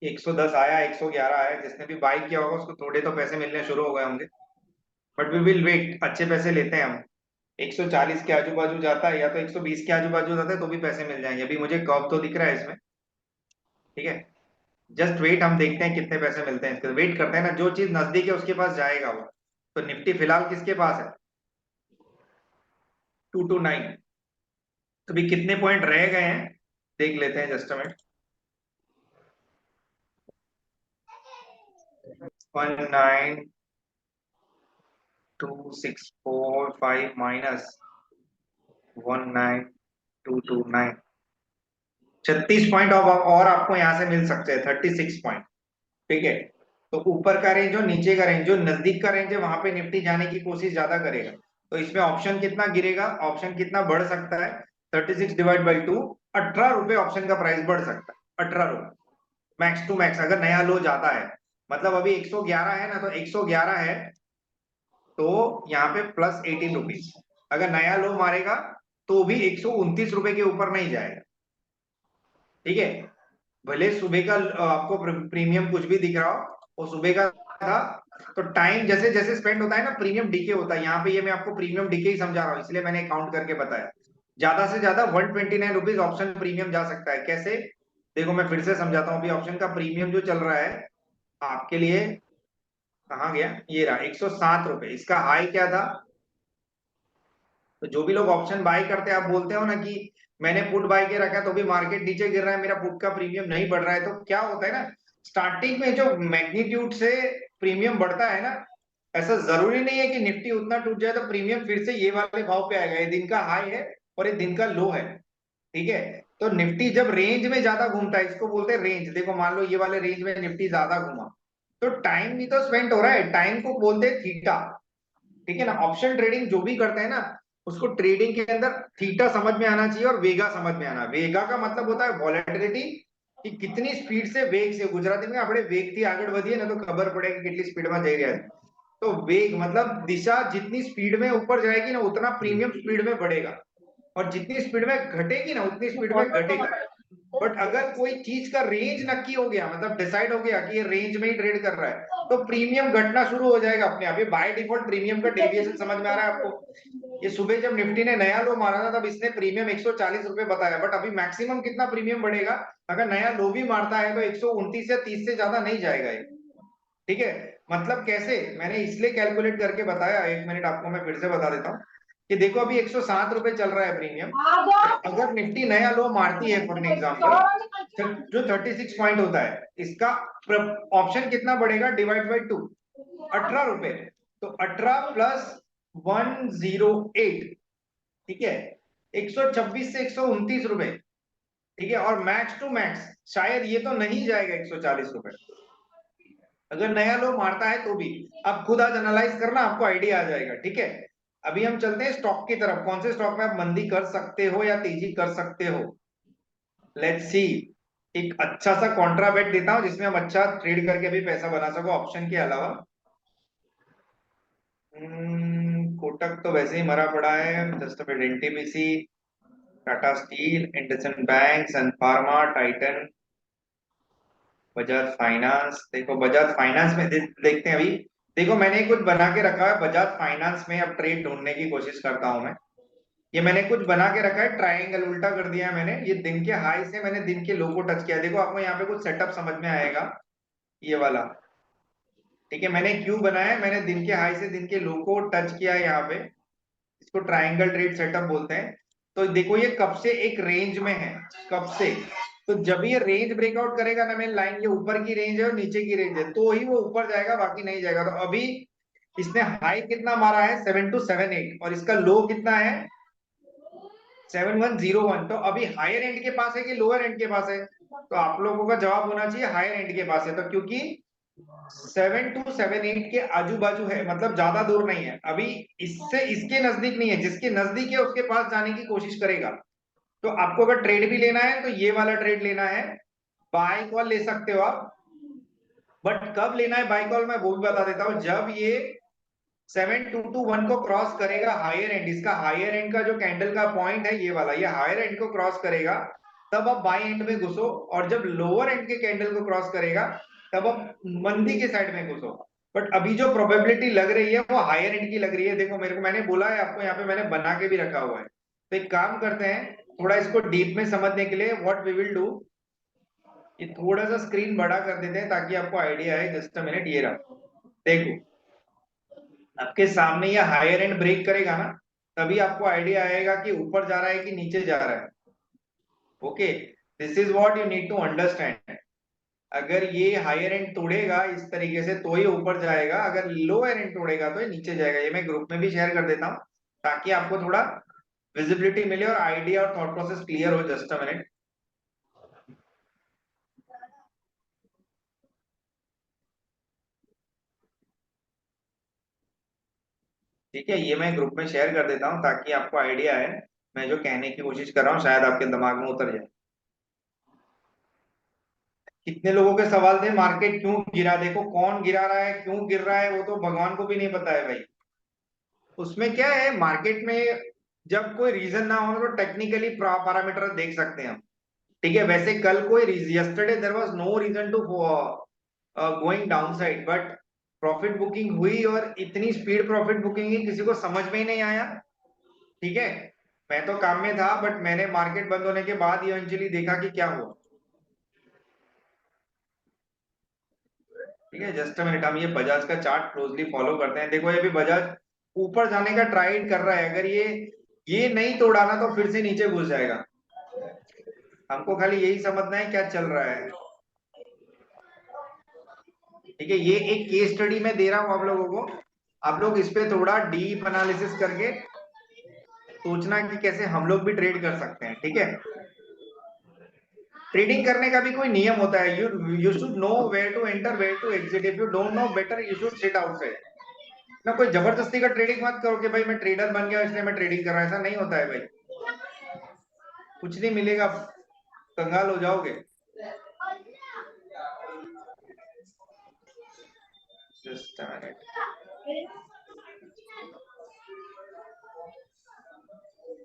110 आया, 111 आया, जिसने भी बाई किया होगा उसको थोड़े तो पैसे मिलने शुरू हो गए होंगे, बट वी विल वेट, अच्छे पैसे लेते हैं हम। 140 के आजू बाजू जाता है या तो 120 के आजू बाजू जाता है तो भी पैसे मिल जाएंगे। अभी मुझे कर्व तो दिख रहा है इसमें। ठीक है, जस्ट वेट, हम देखते हैं कितने पैसे मिलते हैं इसके, वेट करते हैं ना, जो चीज नजदीक है उसके पास जाएगा वो। तो निफ्टी फिलहाल किसके पास है, 229। तो भी कितने पॉइंट रह गए हैं देख लेते हैं, just a minute. 19264 minus 19229, 36 point और आपको यहां से मिल सकते हैं, 36 पॉइंट। ठीक है, तो ऊपर का रेंज और नीचे का रेंज, जो नजदीक का रेंज है वहां पे निफ्टी जाने की कोशिश ज्यादा करेगा। तो इसमें ऑप्शन कितना गिरेगा, ऑप्शन कितना बढ़ सकता है, 36 डिवाइड बाई 2, 18 रुपए ऑप्शन का प्राइस बढ़ सकता है, 18 रुपए मैक्स टू मैक्स, अगर नया लो जाता है। मतलब अभी 111 है ना, तो 111 है तो यहाँ पे प्लस 18 रुपीज, अगर नया लो मारेगा तो भी 129 रुपए के ऊपर नहीं जाएगा। ठीक है, भले सुबह का आपको प्रीमियम कुछ भी दिख रहा हो, वो सुबह का था। तो टाइम जैसे जैसे स्पेंड होता है ना, प्रीमियम डीके होता है। यहाँ पे ये मैं आपको प्रीमियम डीके ही समझा रहा हूँ, इसलिए मैंने काउंट करके बताया। ज्यादा से ज्यादा 129 रुपीज ऑप्शन प्रीमियम जा सकता है। कैसे, देखो मैं फिर से समझाता हूँ। अभी ऑप्शन का प्रीमियम जो चल रहा है आपके लिए, कहाँ गया, ये रहा 107 रुपए, इसका हाई क्या था। तो जो भी लोग ऑप्शन बाय करते हैं, आप बोलते हो ना कि मैंने पुट बाय के रखा है तो भी मार्केट नीचे गिर रहा है, मेरा पुट का प्रीमियम नहीं बढ़ रहा है, तो क्या होता है ना, स्टार्टिंग में जो मैग्नीट्यूड से प्रीमियम बढ़ता है ना, ऐसा जरूरी नहीं है कि निफ्टी उतना टूट जाए तो प्रीमियम फिर से ये वाले भाव पे आएगा। ये दिन का हाई है और ये दिन का लो है। ठीक है, तो निफ्टी जब रेंज में ज्यादा घूमता है, इसको बोलते हैं रेंज। देखो मान लो ये वाले रेंज में निफ्टी ज्यादा घूमा, तो टाइम भी तो स्पेंड हो रहा है, टाइम को बोलते हैं थीटा। ठीक है ना, ऑप्शन ट्रेडिंग जो भी करते हैं ना, उसको ट्रेडिंग के अंदर थीटा समझ में आना चाहिए और वेगा समझ में आना। वेगा का मतलब होता है वॉलेटिलिटी, कि कितनी स्पीड से, वेग से, गुजराती में આપણે વેગથી આગળ વધીએ ને તો ખબર પડે કે કેટલી સ્પીડમાં જઈ રહ્યા છે। तो वेग मतलब दिशा, जितनी स्पीड में ऊपर जाएगी ना उतना प्रीमियम स्पीड में बढ़ेगा, और जितनी स्पीड में घटेगी ना उतनी स्पीड में घटेगा। बट अगर कोई चीज का रेंज नक्की हो गया, मतलब डिसाइड हो गया कि ये रेंज में ही ट्रेड कर रहा है, तो प्रीमियम घटना शुरू हो जाएगा अपने आप। ये बाय डिफॉल्ट प्रीमियम का डेविएशन समझ में आ रहा है आपको। ये सुबह जब निफ्टी ने नया लो मारा था तब इसने प्रीमियम 140 रुपए बताया, बट अभी मैक्सिमम कितना प्रीमियम बढ़ेगा, अगर नया लो भी मारता है तो 129 या 30 से ज्यादा नहीं जाएगा ये। ठीक है, मतलब कैसे, मैंने इसलिए कैलकुलेट करके बताया, 1 मिनट आपको मैं फिर से बता देता हूँ। कि देखो अभी 107 रुपए चल रहा है प्रीमियम, अगर निफ्टी नया लो मारती है फॉर एन एग्जाम्पल, जो 36 पॉइंट होता है, इसका ऑप्शन कितना बढ़ेगा, डिवाइड बाई 2, 18 रुपए। तो 18 प्लस 108, ठीक है, 126 से 129 रुपए। ठीक है, और मैक्स टू मैक्स शायद ये तो नहीं जाएगा 140 रुपए, अगर नया लो मारता है तो भी। आप खुद आज एनालाइज करना, आपको आइडिया आ जाएगा। ठीक है, अभी हम चलते हैं स्टॉक की तरफ। कौन से स्टॉक में आप मंदी कर सकते हो या तेजी कर सकते हो, लेट्स सी। एक अच्छा सा कॉन्ट्रा बेट देता हूं जिसमें हम अच्छा ट्रेड करके भी पैसा बना सको ऑप्शन के अलावा। कोटक तो वैसे ही मरा पड़ा है, just NTPC, Tata Steel, IndusInd Bank, Sun Pharma, Titan, Bajaj Finance. देखो बजाज फाइनेंस में देखते हैं अभी। देखो मैंने कुछ बना के रखा है बजाज फाइनेंस में, अब ट्रेड ढूंढने की कोशिश करता हूं मैं। ये मैंने कुछ बना के रखा है, ट्रायंगल उल्टा कर दिया है मैंने। ये दिन के हाई से मैंने दिन के लो को टच किया, देखो आपको यहाँ पे कुछ सेटअप समझ में आएगा, ये वाला। ठीक है, मैंने क्यू बनाया है, मैंने दिन के हाई से दिन के लो को टच किया है यहाँ पे, इसको ट्रायंगल ट्रेड सेटअप बोलते हैं। तो देखो ये कब से एक रेंज में है, कब से, तो जब ये रेंज ब्रेकआउट करेगा ना मेन लाइन, ये ऊपर की रेंज है और नीचे की रेंज है, तो ही वो ऊपर जाएगा, बाकी नहीं जाएगा। तो अभी इसने हाई कितना मारा है, 7278, और इसका लो कितना है, 7101। तो अभी हायर एंड के पास है कि लोअर एंड के पास है, तो आप लोगों का जवाब होना चाहिए हायर एंड के पास है। तो क्योंकि 7278 के आजू बाजू है, मतलब ज्यादा दूर नहीं है, अभी इससे इसके नजदीक नहीं है, जिसके नजदीक है उसके पास जाने की कोशिश करेगा। तो आपको अगर ट्रेड भी लेना है तो ये वाला ट्रेड लेना है, बाय कॉल ले सकते हो आप, बट कब लेना है बाय कॉल मैं वो भी बता देता हूँ। जब ये 7221 को क्रॉस करेगा हायर एंड, इसका हायर एंड का जो कैंडल का पॉइंट है ये वाला, ये हायर एंड को क्रॉस करेगा, तब आप बाय एंड में घुसो, और जब लोअर एंड के कैंडल को क्रॉस करेगा तब आप मंदी के साइड में घुसो। बट अभी जो प्रोबेबिलिटी लग रही है वो हायर एंड की लग रही है। देखो मेरे को, मैंने बोला है आपको, यहाँ पे मैंने बना के भी रखा हुआ है। तो एक काम करते हैं, थोड़ा इसको डीप में समझने के लिए व्हाट वी विल डू, ये थोड़ा सा स्क्रीन बड़ा कर देते हैं ताकि आपको आइडिया आए। जस्ट अ मिनट, ये रहा, देखो आपके सामने ये हायर एंड ब्रेक करेगा ना, तभी आपको आइडिया आएगा कि ऊपर जा रहा है कि नीचे जा रहा है। Okay, this is what you need to understand. अगर ये हायर एंड तोड़ेगा इस तरीके से तो ये ऊपर जाएगा, अगर लोअर एंड तोड़ेगा तो ये नीचे जाएगा। ये मैं ग्रुप में भी शेयर कर देता हूँ ताकि आपको थोड़ा विजिबिलिटी मिले और आइडिया और थॉट प्रोसेस क्लियर हो। जस्ट अ मिनट, ठीक है, ये मैं ग्रुप में शेयर कर देता हूँ ताकि आपको आइडिया है, मैं जो कहने की कोशिश कर रहा हूँ शायद आपके दिमाग में उतर जाए। कितने लोगों के सवाल थे मार्केट क्यों गिरा, देखो कौन गिरा रहा है, क्यों गिर रहा है, वो तो भगवान को भी नहीं पता है भाई। उसमें क्या है मार्केट में, जब कोई रीजन ना हो तो टेक्निकली पैरामीटर देख सकते हैं हम। ठीक है, वैसे कल कोई yesterday there was no reason to going down side, but profit booking हुई, और इतनी स्पीड प्रॉफिट बुकिंग की किसी को समझ में ही नहीं आया। ठीक है, मैं तो काम में था, बट मैंने मार्केट बंद होने के बाद इवेंचुअली देखा कि क्या हुआ। ठीक है, जस्ट अ मिनट, हम ये बजाज का चार्ट क्लोजली फॉलो करते हैं। देखो ये भी बजाज ऊपर जाने का ट्राई कर रहा है, अगर ये नहीं तोड़ा ना तो फिर से नीचे घुस जाएगा। हमको खाली यही समझना है क्या चल रहा है। ठीक है, ये एक केस स्टडी में दे रहा हूं आप लोगों को, आप लोग इस पे थोड़ा डीप एनालिसिस करके सोचना कि कैसे हम लोग भी ट्रेड कर सकते हैं। ठीक है, ट्रेडिंग करने का भी कोई नियम होता है, you you should know where to enter, where to exit. If you don't know better you should sit outside. ना कोई जबरदस्ती का ट्रेडिंग मत करो कि भाई मैं ट्रेडर बन गया इसलिए मैं ट्रेडिंग कर रहा हूं, ऐसा नहीं होता है भाई, कुछ नहीं मिलेगा, कंगाल हो जाओगे। जस्ट अ मिनट,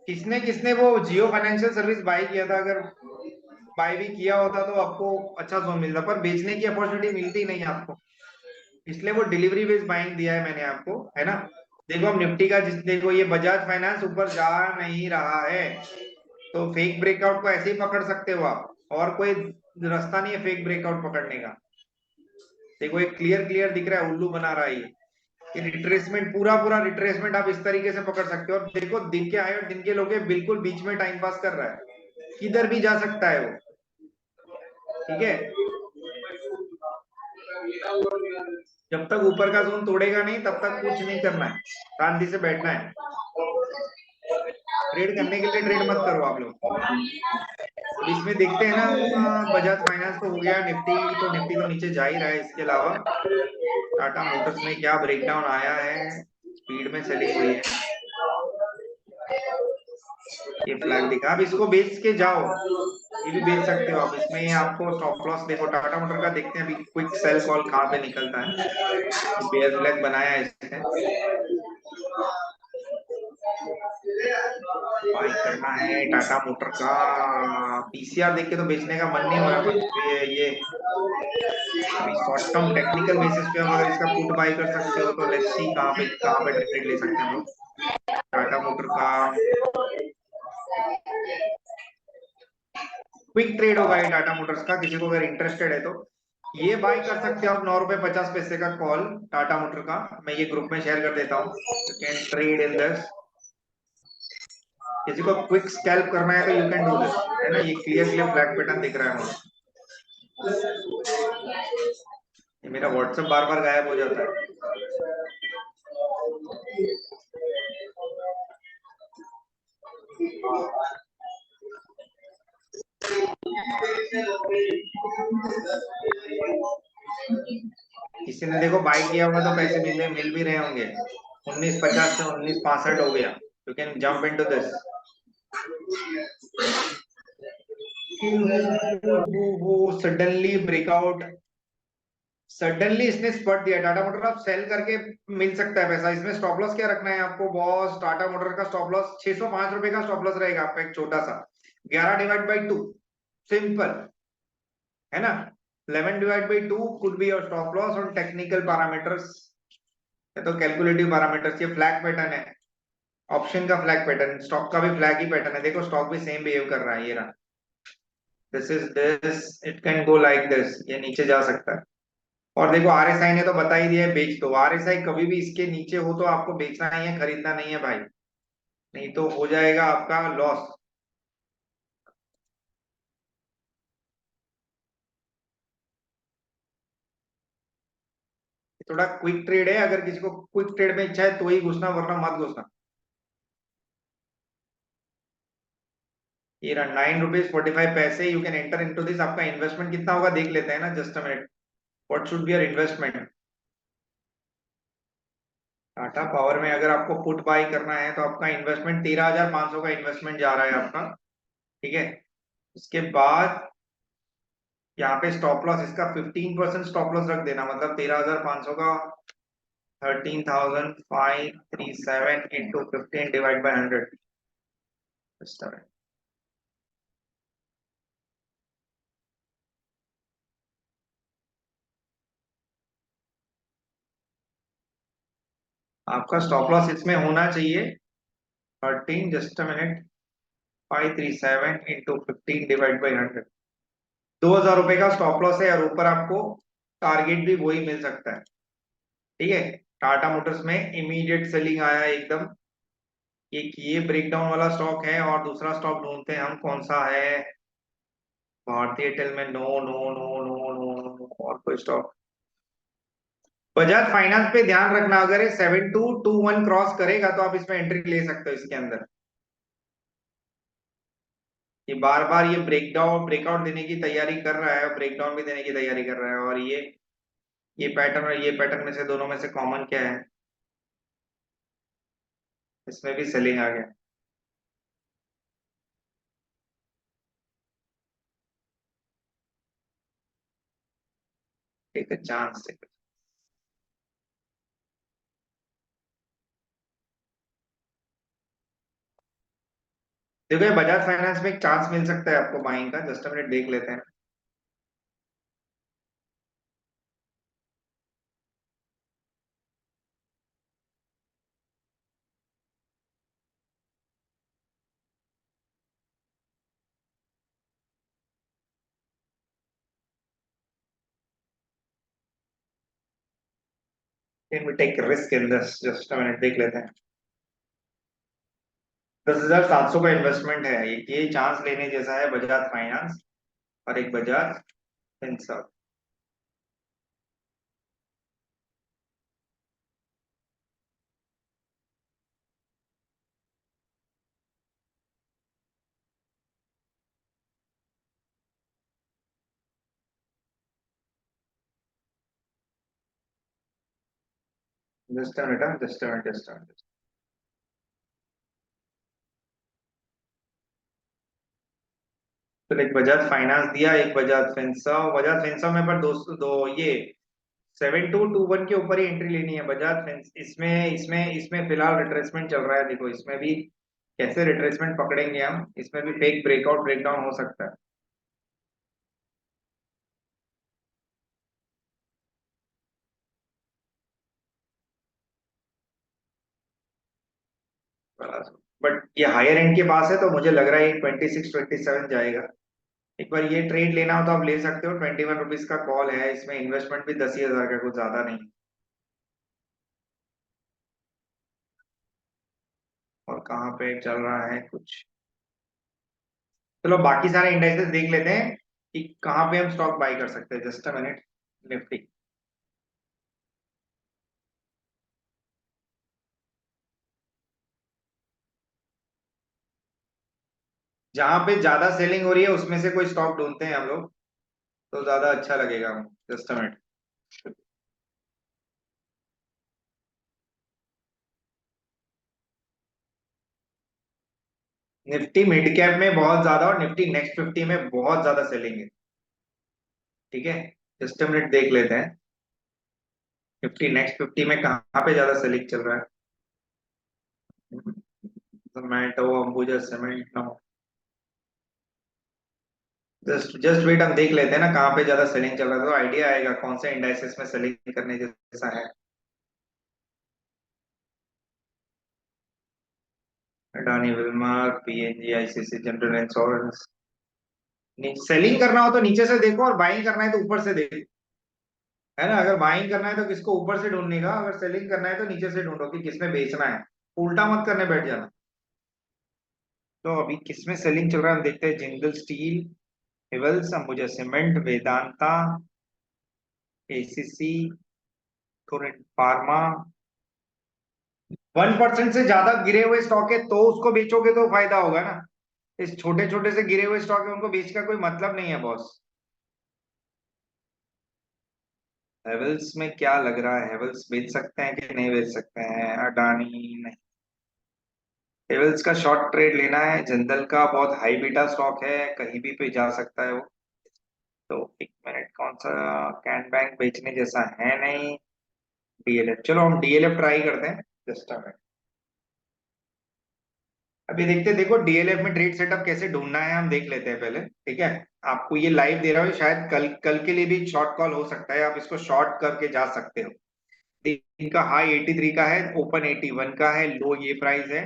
किसने किसने वो जियो फाइनेंशियल सर्विस बाय किया था, अगर बाय भी किया होता तो आपको अच्छा जोन मिलता, पर बेचने की अपॉर्चुनिटी मिलती नहीं आपको, इसलिए वो डिलीवरी बेस्ड बाइंग दिया है मैंने आपको, है ना। देखो हम निफ्टी का, जिस देखो ये बजाज फाइनेंस ऊपर जा नहीं रहा है, तो फेक ब्रेकआउट को ऐसे ही पकड़ सकते हो आप, और कोई रास्ता नहीं है फेक ब्रेकआउट पकड़ने का। देखो एक क्लियर क्लियर दिख रहा है, उल्लू बना रहा है ये रिट्रेसमेंट, पूरा पूरा रिट्रेसमेंट आप इस तरीके से पकड़ सकते हो। और देखो दिन के हाई और दिन के लो के बिल्कुल बीच में टाइम पास कर रहा है, किधर भी जा सकता है वो। ठीक है, जब तक ऊपर का जोन तोड़ेगा नहीं तब तक कुछ नहीं करना है, शांति से बैठना है। ट्रेड करने के लिए ट्रेड मत करो आप लोग। अब इसमें देखते हैं ना, बजाज फाइनेंस तो हो गया, निफ्टी तो नीचे जा ही रहा है। इसके अलावा टाटा मोटर्स में क्या ब्रेकडाउन आया है, स्पीड में सेलिंग हुई है, ये फ्लैग दिखा। अब इसको बेच के जाओ, ये भी बेच सकते हो आप, इसमें आपको स्टॉप लॉस देखो टाटा मोटर का, देखते हैं अभी क्विक सेल कॉल कहाँ पे निकलता है। बेयर फ्लैग बनाया है इसने, बाई करना है टाटा मोटर का। पीसीआर देख के तो बेचने का मन नहीं हो रहा, पर ये अभी शॉर्ट टर्म टेक्निकल बेसिस पे हम अगर इसका पुट बाय कर सकते हो तो लेट्स सी कहाँ पे ट्रेड ले सकते हैं हम लोग। टाटा मोटर का क्विक ट्रेड होगा ये टाटा मोटर्स का, किसी को अगर इंटरेस्टेड है तो ये बाय कर सकते हो आप। 9 रुपए 50 पैसे का कॉल टाटा मोटर का, मैं ये ग्रुप में शेयर कर देता हूँ। You can trade in this. किसी को क्विक स्कैल्प करना है तो यू कैन डू दिस, है ना। ये क्लियर क्लियर ब्लैक पैटर्न दिख रहा है मुझे। ये मेरा व्हाट्सएप बार बार गायब हो जाता है। किसी ने देखो बाय किया होगा तो पैसे मिल भी रहे होंगे। 1950 से 1965 हो गया। You can jump into this. Suddenly breakout, suddenly इसने स्पॉट दिया टाटा मोटर। आप सेल करके मिल सकता है पैसा। इसमें स्टॉप लॉस क्या रखना है आपको बॉस? टाटा मोटर का स्टॉप लॉस 605 रुपए का स्टॉप लॉस रहेगा आपका, एक छोटा सा। 11/2, सिंपल, है ना। 11/2 could be your stop loss on technical parameters, या तो कैलकुलेटिव पैरामीटर्स। ये फ्लैग पैटर्न है, ऑप्शन का फ्लैग पैटर्न, स्टॉक का भी फ्लैग ही पैटर्न है। देखो स्टॉक भी सेम बिहेव कर रहा है, ये रहा। This is this, it can go like this, ये नीचे जा सकता है। और देखो आरएसआई ने तो बता ही दिया है बेच दो। आरएसआई कभी भी इसके नीचे हो तो आपको बेचना नहीं है, खरीदना नहीं है भाई, नहीं तो हो जाएगा आपका लॉस। थोड़ा क्विक ट्रेड है, अगर किसी को क्विक ट्रेड में इच्छा है तो ही घुसना, वरना मत घुसना। ये रहा 9 रुपीज 45 पैसे। You can enter into this. आपका इन्वेस्टमेंट कितना होगा देख लेते हैं ना, just a minute. What should be your investment? Tata power में अगर आपको पुट बाय करना है तो आपका इन्वेस्टमेंट 13,500 का इन्वेस्टमेंट जा रहा है आपका, ठीक है। उसके बाद यहाँ पे स्टॉप लॉस इसका 15% स्टॉप लॉस रख देना, मतलब 13,500 का 13,537 इंटू 15 डिवाइड बाय 100। आपका स्टॉप लॉस इसमें होना चाहिए 13, just a minute, 537 into 15 divide by 100। 2,000 रुपए का स्टॉप लॉस है, और ऊपर आपको टारगेट भी वही मिल सकता है, ठीक है। टाटा मोटर्स में इमीडिएट सेलिंग आया है एकदम। एक ये ब्रेकडाउन वाला स्टॉक है, और दूसरा स्टॉक ढूंढते हैं हम कौन सा है। भारतीय एयरटेल में no no no no no no, और कोई स्टॉक? बजाज फाइनेंस पे ध्यान रखना, अगर ये 7221 क्रॉस करेगा तो आप इसमें एंट्री ले सकते हो इसके अंदर। ये बार बार ये ब्रेकआउट देने की तैयारी कर रहा है, ब्रेकडाउन भी देने की तैयारी कर रहा है। और ये पैटर्न और ये पैटर्न में से, दोनों में से कॉमन क्या है? इसमें भी सेलिंग आ गया। एक चांस। देखो ये बजाज फाइनेंस में एक चांस मिल सकता है आपको बाइंग का, जस्ट मिनट देख लेते हैं। Can we take risk in this, just minute देख लेते हैं। 10,700 का इन्वेस्टमेंट है, ये चांस लेने जैसा है बजाज फाइनेंस और एक बजाज फिनसर्व। Just minute. तो एक बजाज फाइनेंस दिया, एक बजाज फिनसर्व। बजाज फिनसर्व में पर दोस्तों दो ये 7221 के ऊपर ही एंट्री लेनी है बजाज फिंस। इसमें इसमें इसमें फिलहाल रिट्रेसमेंट चल रहा है, देखो इसमें भी कैसे रिट्रेसमेंट पकड़ेंगे हम। इसमें भी फेक ब्रेकआउट ब्रेकडाउन हो सकता है। बट ये हायर एंड के पास है तो मुझे लग रहा है 26-27 जाएगा। एक बार ये ट्रेड लेना हो तो आप ले सकते हो। 21 रुपीज का कॉल है, इसमें इन्वेस्टमेंट भी 10,000 का, कुछ ज्यादा नहीं। और कहाँ पे चल रहा है कुछ। चलो बाकी सारे इंडेक्सेस देख लेते हैं कि कहाँ पे हम स्टॉक बाई कर सकते हैं। Just a minute. निफ्टी। जहां पे ज्यादा सेलिंग हो रही है उसमें से कोई स्टॉक ढूंढते हैं हम लोग, तो ज्यादा अच्छा लगेगा। Just a minute. Nifty mid cap में बहुत ज्यादा और निफ्टी नेक्स्ट 50 में बहुत ज्यादा सेलिंग है। ठीक है। जस्ट अ मिनट देख लेते हैं निफ्टी नेक्स्ट 50 में कहाँ पे ज्यादा सेलिंग चल रहा है। Zomato, Ambuja cement, no. Just wait, हम देख लेते हैं ना कहाँ पे ज्यादा सेलिंग चल रहा है तो आइडिया आएगा कौन से इंडाइसेस में सेलिंग करने जैसा है। Adani, Wilmer, PNG, ICC, general insurance. Selling करना हो तो नीचे से देखो और बाइंग करना है तो ऊपर से देखो। है ना, अगर बाइंग करना है तो किसको ऊपर से ढूंढने का, अगर सेलिंग करना है तो नीचे से ढूंढो कि किसमें बेचना है। उल्टा मत करने बैठ जाना। तो अभी किसमें सेलिंग चल रहा है हम देखते हैं। Jindal steel, Havells, Ambuja cement, Vedanta, ACC, Torrent pharma. 1% से ज्यादा गिरे हुए स्टॉक है तो उसको बेचोगे तो फायदा होगा ना। इस छोटे छोटे से गिरे हुए स्टॉक है उनको बेच का कोई मतलब नहीं है बॉस। हेवल्स में क्या लग रहा है, हेवल्स बेच सकते हैं कि नहीं बेच सकते हैं। अडानी नहीं। हेवल्स का शॉर्ट ट्रेड लेना है। जिंदल का बहुत हाई बीटा स्टॉक है, कहीं भी पे जा सकता है वो। तो एक मिनट, कौन सा। कैन बैंक बेचने जैसा है नहीं। डीएलएफ, चलो हम डीएलएफ ट्राई करते हैं। Just a minute. अभी देखते हैं, देखो डीएलएफ में ट्रेड सेटअप कैसे ढूंढना है हम देख लेते हैं पहले। ठीक है। आपको ये लाइव दे रहा हूँ, शायद कल कल के लिए भी शॉर्ट कॉल हो सकता है, आप इसको शॉर्ट करके जा सकते हो। इनका हाई 83 का है, ओपन 81 का है, लो ये प्राइस है।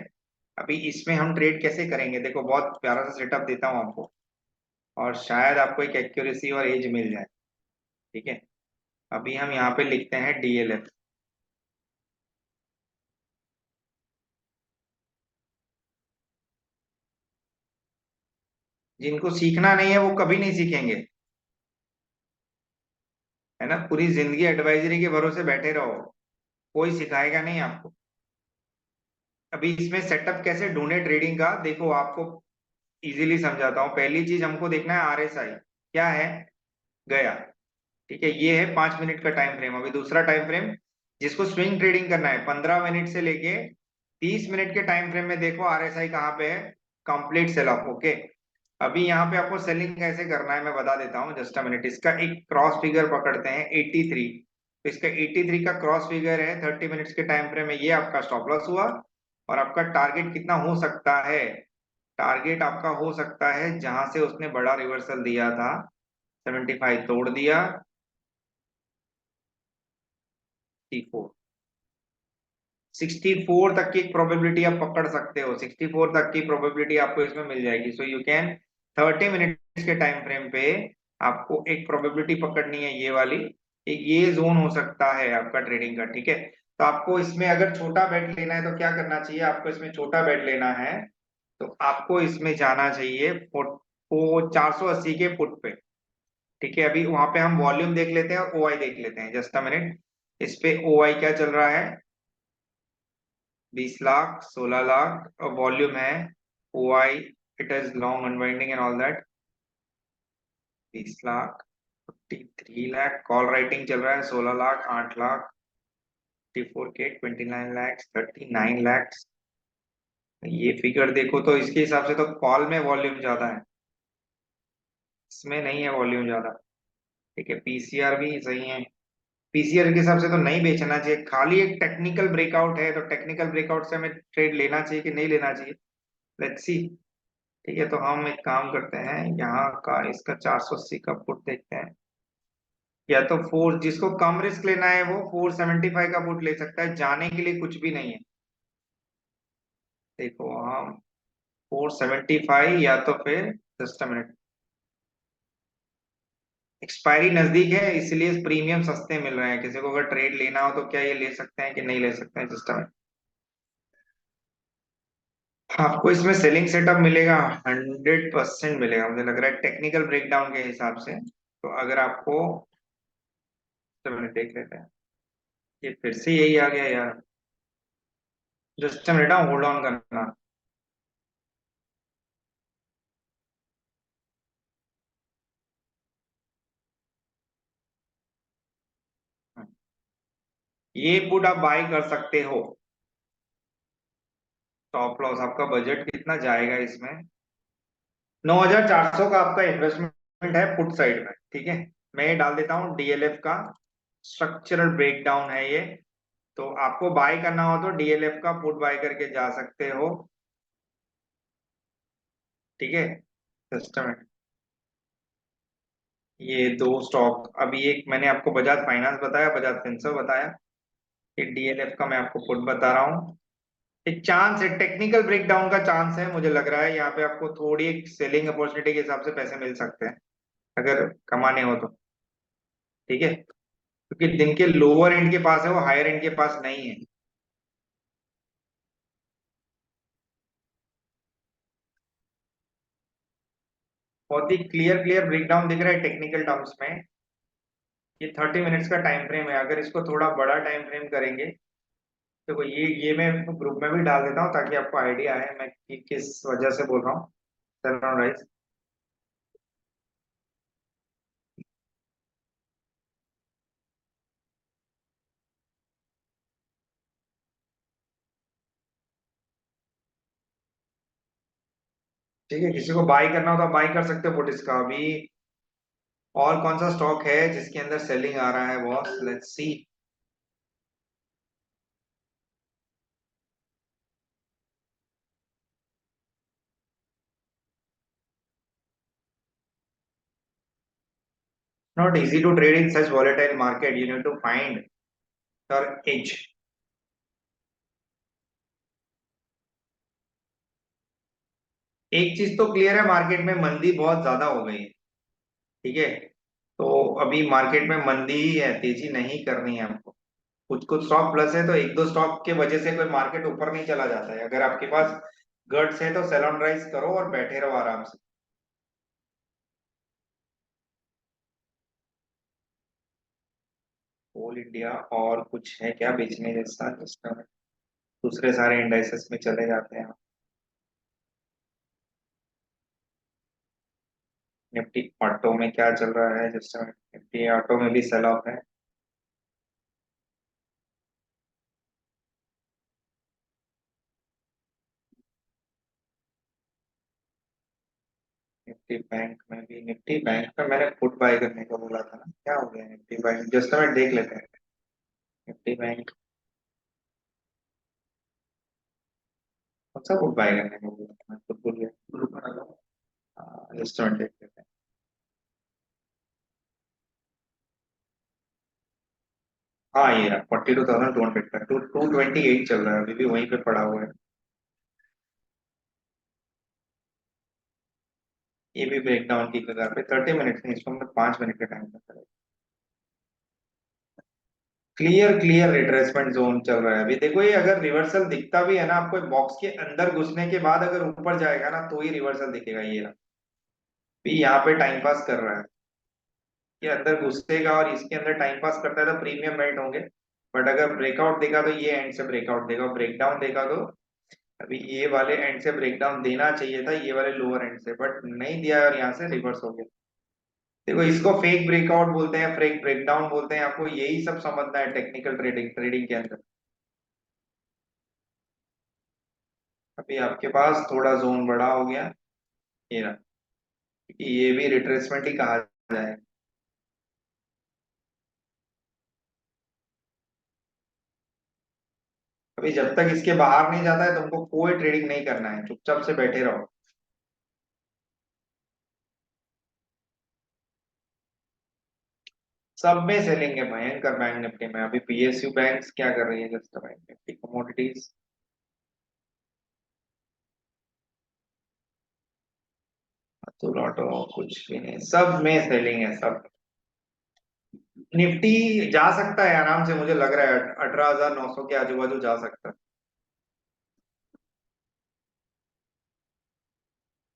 अभी इसमें हम ट्रेड कैसे करेंगे, देखो बहुत प्यारा सा सेटअप देता हूँ आपको, और शायद आपको एक एक्यूरेसी और एज मिल जाए। ठीक है। अभी हम यहाँ पे लिखते हैं डीएलएफ। जिनको सीखना नहीं है वो कभी नहीं सीखेंगे। है ना, पूरी जिंदगी एडवाइजरी के भरोसे बैठे रहो, कोई सिखाएगा नहीं आपको। अभी इसमें सेटअप कैसे ढूंढे ट्रेडिंग का, देखो आपको इजीली समझाता हूँ। पहली चीज हमको देखना है आरएसआई क्या है। गया। ठीक है, ये है 5 मिनट का टाइम फ्रेम। अभी दूसरा टाइम फ्रेम, जिसको स्विंग ट्रेडिंग करना है, 15 मिनट से लेके 30 मिनट के टाइम फ्रेम में देखो आरएसआई कहाँ पे है। Complete sell off. ओके। अभी यहाँ पे आपको सेलिंग कैसे करना है मैं बता देता हूँ। Just a minute. इसका एक क्रॉस फिगर पकड़ते हैं 83। तो इसका 83 का क्रॉस फिगर है 30 मिनट्स के टाइम फ्रेम में, ये आपका स्टॉप लॉस हुआ। और आपका टारगेट कितना हो सकता है। टारगेट आपका हो सकता है जहां से उसने बड़ा रिवर्सल दिया था, 75 तोड़ दिया। 64। 64 तक की एक प्रोबेबिलिटी आप पकड़ सकते हो, 64 तक की प्रोबेबिलिटी आपको इसमें मिल जाएगी। सो यू कैन 30 मिनट्स के टाइम फ्रेम पे आपको एक प्रोबेबिलिटी पकड़नी है ये वाली, कि ये जोन हो सकता है आपका ट्रेडिंग का। ठीक है। तो आपको इसमें अगर छोटा बेट लेना है तो क्या करना चाहिए, आपको इसमें छोटा बेट लेना है तो आपको इसमें जाना चाहिए 480 के पुट पे। ठीक है। अभी वहां पे हम वॉल्यूम देख लेते हैं और ओआई देख लेते हैं। Just a minute. इस पे ओआई क्या चल रहा है, 20 लाख, 16 लाख और वॉल्यूम है। OI, it is long unwinding and all that. 20 lakh, 53 lakh call writing चल रहा है। 16 लाख, 8 लाख, 54 के, 29 लैक्स, 39 लैक्स। ये फिगर देखो तो इसके हिसाब से तो कॉल में वॉल्यूम ज्यादा है, इसमें नहीं है वॉल्यूम ज्यादा। ठीक है। पीसीआर भी सही है। पीसीआर के हिसाब से तो नहीं बेचना चाहिए, खाली एक टेक्निकल ब्रेकआउट है तो टेक्निकल ब्रेकआउट से हमें ट्रेड लेना चाहिए कि नहीं लेना चाहिए। Let's see. ठीक है। तो हम एक काम करते हैं, यहाँ का इसका 480 का पुट देखते हैं। या तो फोर, जिसको कम रिस्क लेना है वो 475 का पुट ले सकता है, जाने के लिए कुछ भी नहीं है। देखो हम 475 या तो फिर, जस्ट अ मिनट, एक्सपायरी नजदीक है इसलिए प्रीमियम सस्ते मिल रहे हैं। किसी को अगर ट्रेड लेना हो तो क्या ये ले सकते हैं कि नहीं ले सकते हैं, जस्ट अ मिनट। आपको इसमें सेलिंग सेटअप मिलेगा, 100% मिलेगा मुझे लग रहा है टेक्निकल ब्रेकडाउन के हिसाब से। तो अगर आपको, तो मैंने देख लेते हैं, ये फिर से यही आ गया यार। Just a minute, hold on करना। ये पुट आप बाय कर सकते हो। स्टॉप लॉस आपका बजट कितना जाएगा इसमें? 9,400 का आपका इन्वेस्टमेंट है पुट साइड में, ठीक है। मैं ये डाल देता हूँ डीएलएफ का स्ट्रक्चरल ब्रेकडाउन है ये। तो आपको बाय करना हो तो डीएलएफ का पुट बाय करके जा सकते हो, ठीक है। सिस्टम, ये दो स्टॉक अभी, एक मैंने आपको बजाज फाइनेंस बताया, बजाज फिनसर्व बताया। एक डीएलएफ का मैं आपको पुट बता रहा हूँ। एक चांस है, टेक्निकल ब्रेकडाउन का चांस है, मुझे लग रहा है यहाँ पे आपको थोड़ी एक सेलिंग अपॉर्चुनिटी के हिसाब से पैसे मिल सकते हैं अगर कमाने हो तो, ठीक है। क्योंकि दिन के लोअर एंड के पास है, वो हायर एंड के पास नहीं है। बहुत ही क्लियर क्लियर ब्रेकडाउन दिख रहा है टेक्निकल टर्म्स में। ये 30 मिनट्स का टाइम फ्रेम है, अगर इसको थोड़ा बड़ा टाइम फ्रेम करेंगे। देखो ये मैं ग्रुप में भी डाल देता हूँ ताकि आपको आइडिया है मैं किस वजह से बोल रहा हूँ। सनराइज, ठीक है। किसी को बाय करना हो तो बाय कर सकते हो पुट इसका अभी। और कौन सा स्टॉक है जिसके अंदर सेलिंग आ रहा है boss, let's see. Not easy to trade in such volatile market, you need to find your edge. एक चीज तो क्लियर है, मार्केट में मंदी बहुत ज्यादा हो गई है, ठीक है। तो अभी मार्केट में मंदी ही है, तेजी नहीं करनी है आपको। कुछ कुछ स्टॉक प्लस है तो एक दो स्टॉक के वजह से कोई मार्केट ऊपर नहीं चला जाता है। अगर आपके पास गट्स है तो सेल ऑन राइज करो और बैठे रहो आराम से। ऑल इंडिया और कुछ है क्या बेचने जैसा जिसका, दूसरे सारे इंडाइसेस में चले जाते हैं। निफ्टी ऑटो में क्या चल रहा है, जिस समय निफ्टी ऑटो में भी सेल ऑफ है। निफ्टी बैंक में भी, निफ्टी बैंक में मैंने पुट बाय करने को बोला था ना, क्या हो गया निफ्टी बैंक, जिस समय देख लेते हैं। निफ्टी बैंक कौन सा पुट बाय करने को बोला था, मैं खुद भूल गया। जिस समय देख लेते हैं। हाँ ये रहा 42,200 का, 228 चल रहा है अभी भी वहीं पे पड़ा हुआ है। ये भी ब्रेकडाउन की कगार पे, 30 मिनट नहीं, इसको मैं 5 मिनट का टाइम था। क्लियर क्लियर रिट्रेसमेंट जोन चल रहा है अभी। देखो ये अगर रिवर्सल दिखता भी है ना आपको, बॉक्स के अंदर घुसने के बाद अगर ऊपर जाएगा ना तो ही रिवर्सल दिखेगा। ये रहा, भी यहाँ पे टाइम पास कर रहा है। ये अंदर घुसेगा और इसके अंदर टाइम पास करता है तो प्रीमियम बेट होंगे। बट अगर ब्रेकआउट देगा तो ये एंड से ब्रेकआउट देगा, ब्रेकडाउन देगा तो अभी ये वाले एंड से ब्रेकडाउन देना चाहिए था, ये वाले लोअर एंड से, बट नहीं दिया और यहाँ से रिवर्स हो गया। देखो इसको फेक ब्रेकआउट बोलते हैं, फेक ब्रेकडाउन बोलते हैं, आपको यही सब समझना है टेक्निकल ट्रेडिंग ट्रेडिंग के अंदर। अभी आपके पास थोड़ा जोन बड़ा हो गया, ये रहा, ये भी रिट्रेसमेंट ही कहा जाए। अभी जब तक इसके बाहर नहीं जाता है तुमको कोई ट्रेडिंग नहीं करना है, चुपचाप से बैठे रहो। सब में सेलिंग है भयंकर बैंक निफ्टी में। अभी पीएसयू बैंक्स क्या कर रही है, जस्ट बैंक निफ्टी कमोडिटीज। तो लॉटो कुछ भी नहीं, सब में सेलिंग है सब। निफ्टी जा सकता है आराम से, मुझे लग रहा है 18,900 के आजू बाजू जा सकता है।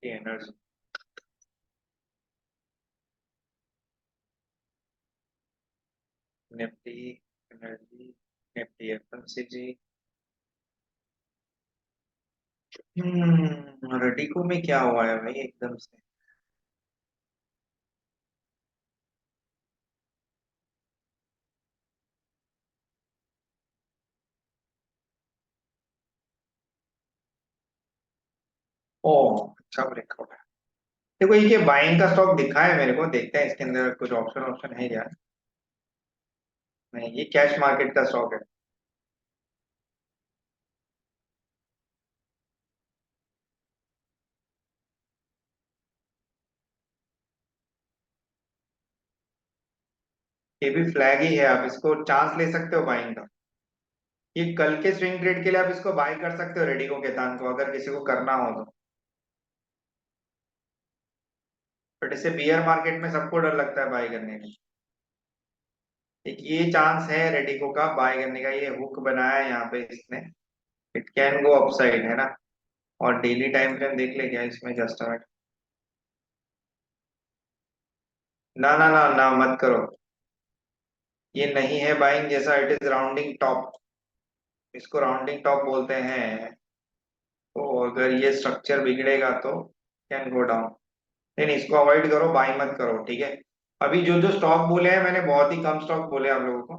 ये energy, Nifty, energy, Nifty FMCG. Radico में क्या हुआ है भाई एकदम से? ओ, अच्छा ब्रेकआउट है। देखो ये बाइंग का स्टॉक दिखा है मेरे को, देखते हैं इसके अंदर कुछ ऑप्शन ऑप्शन है क्या। नहीं, ये कैश मार्केट का स्टॉक है। ये भी फ्लैग ही है, आप इसको चांस ले सकते हो बाइंग का। ये कल के स्विंग ट्रेड के लिए आप इसको बाय कर सकते हो, रेडिको के तान को, अगर किसी को करना हो तो। बट इससे बियर मार्केट में सबको डर लगता है बाय करने में। एक ये चांस है रेडिको का बाय करने का, ये हुक बनाया है यहाँ पे इसने। इट कैन गो अपसाइड है ना। और डेली टाइम फ्रेम देख ले क्या इसमें, जस्ट अ मिनट। ना ना ना ना, मत करो। ये नहीं है बाइंग जैसा, इट इज राउंडिंग टॉप। इसको राउंडिंग टॉप बोलते हैं। तो अगर ये स्ट्रक्चर बिगड़ेगा तो कैन गो डाउन। नहीं नहीं, इसको अवॉइड करो, बाई मत करो, ठीक है। अभी जो जो स्टॉक बोले हैं मैंने, बहुत ही कम स्टॉक बोले आप लोगों को।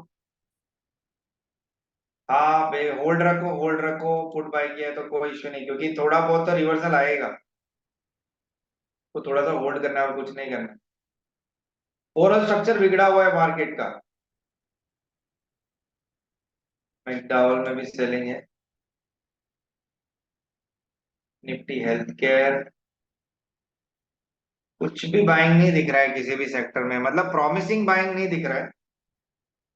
हाँ बे, होल्ड रखो होल्ड रखो, पुट बाय किया है तो कोई इश्यू नहीं, क्योंकि थोड़ा बहुत तो रिवर्सल आएगा। तो थोड़ा सा होल्ड करना है और कुछ नहीं करना। ओवरऑल स्ट्रक्चर बिगड़ा हुआ है मार्केट का। मैकडावल में भी सेलिंग है। निफ्टी हेल्थ केयर, कुछ भी बाइंग नहीं दिख रहा है किसी भी सेक्टर में, मतलब प्रॉमिसिंग बाइंग नहीं दिख रहा है।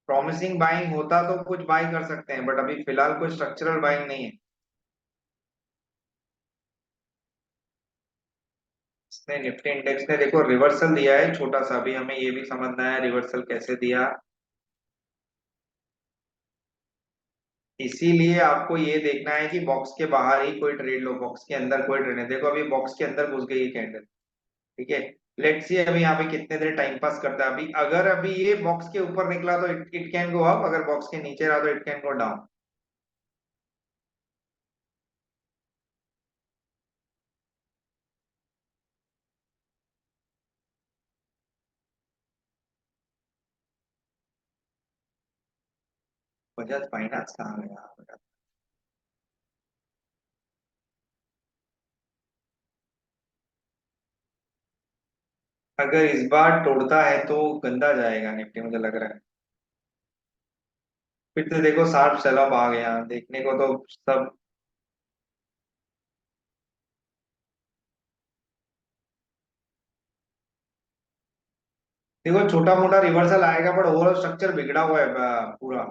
प्रॉमिसिंग बाइंग होता तो कुछ बाई कर सकते हैं, बट अभी फिलहाल कोई स्ट्रक्चरल बाइंग नहीं है। इसने निफ्टी इंडेक्स ने देखो रिवर्सल दिया है छोटा सा, भी हमें ये भी समझना है रिवर्सल कैसे दिया। इसीलिए आपको ये देखना है कि बॉक्स के बाहर ही कोई ट्रेड लो, बॉक्स के अंदर कोई ट्रेड नहीं। देखो अभी बॉक्स के अंदर घुस गई है कैंडल, ठीक है। लेट्स सी अभी यहाँ पे कितने देर टाइम पास करता है। अभी अगर अभी ये बॉक्स के ऊपर निकला तो इट कैन गो अप, अगर बॉक्स के नीचे रहा तो it can go down. Bajaj finance कहाँ गया? अगर इस बार तोड़ता है तो गंदा जाएगा निफ्टी, मुझे लग रहा है। फिर तो देखो शार्प सेल ऑफ आ गया देखने को तो सब। देखो छोटा मोटा रिवर्सल आएगा, पर ओवरऑल स्ट्रक्चर बिगड़ा हुआ है पूरा।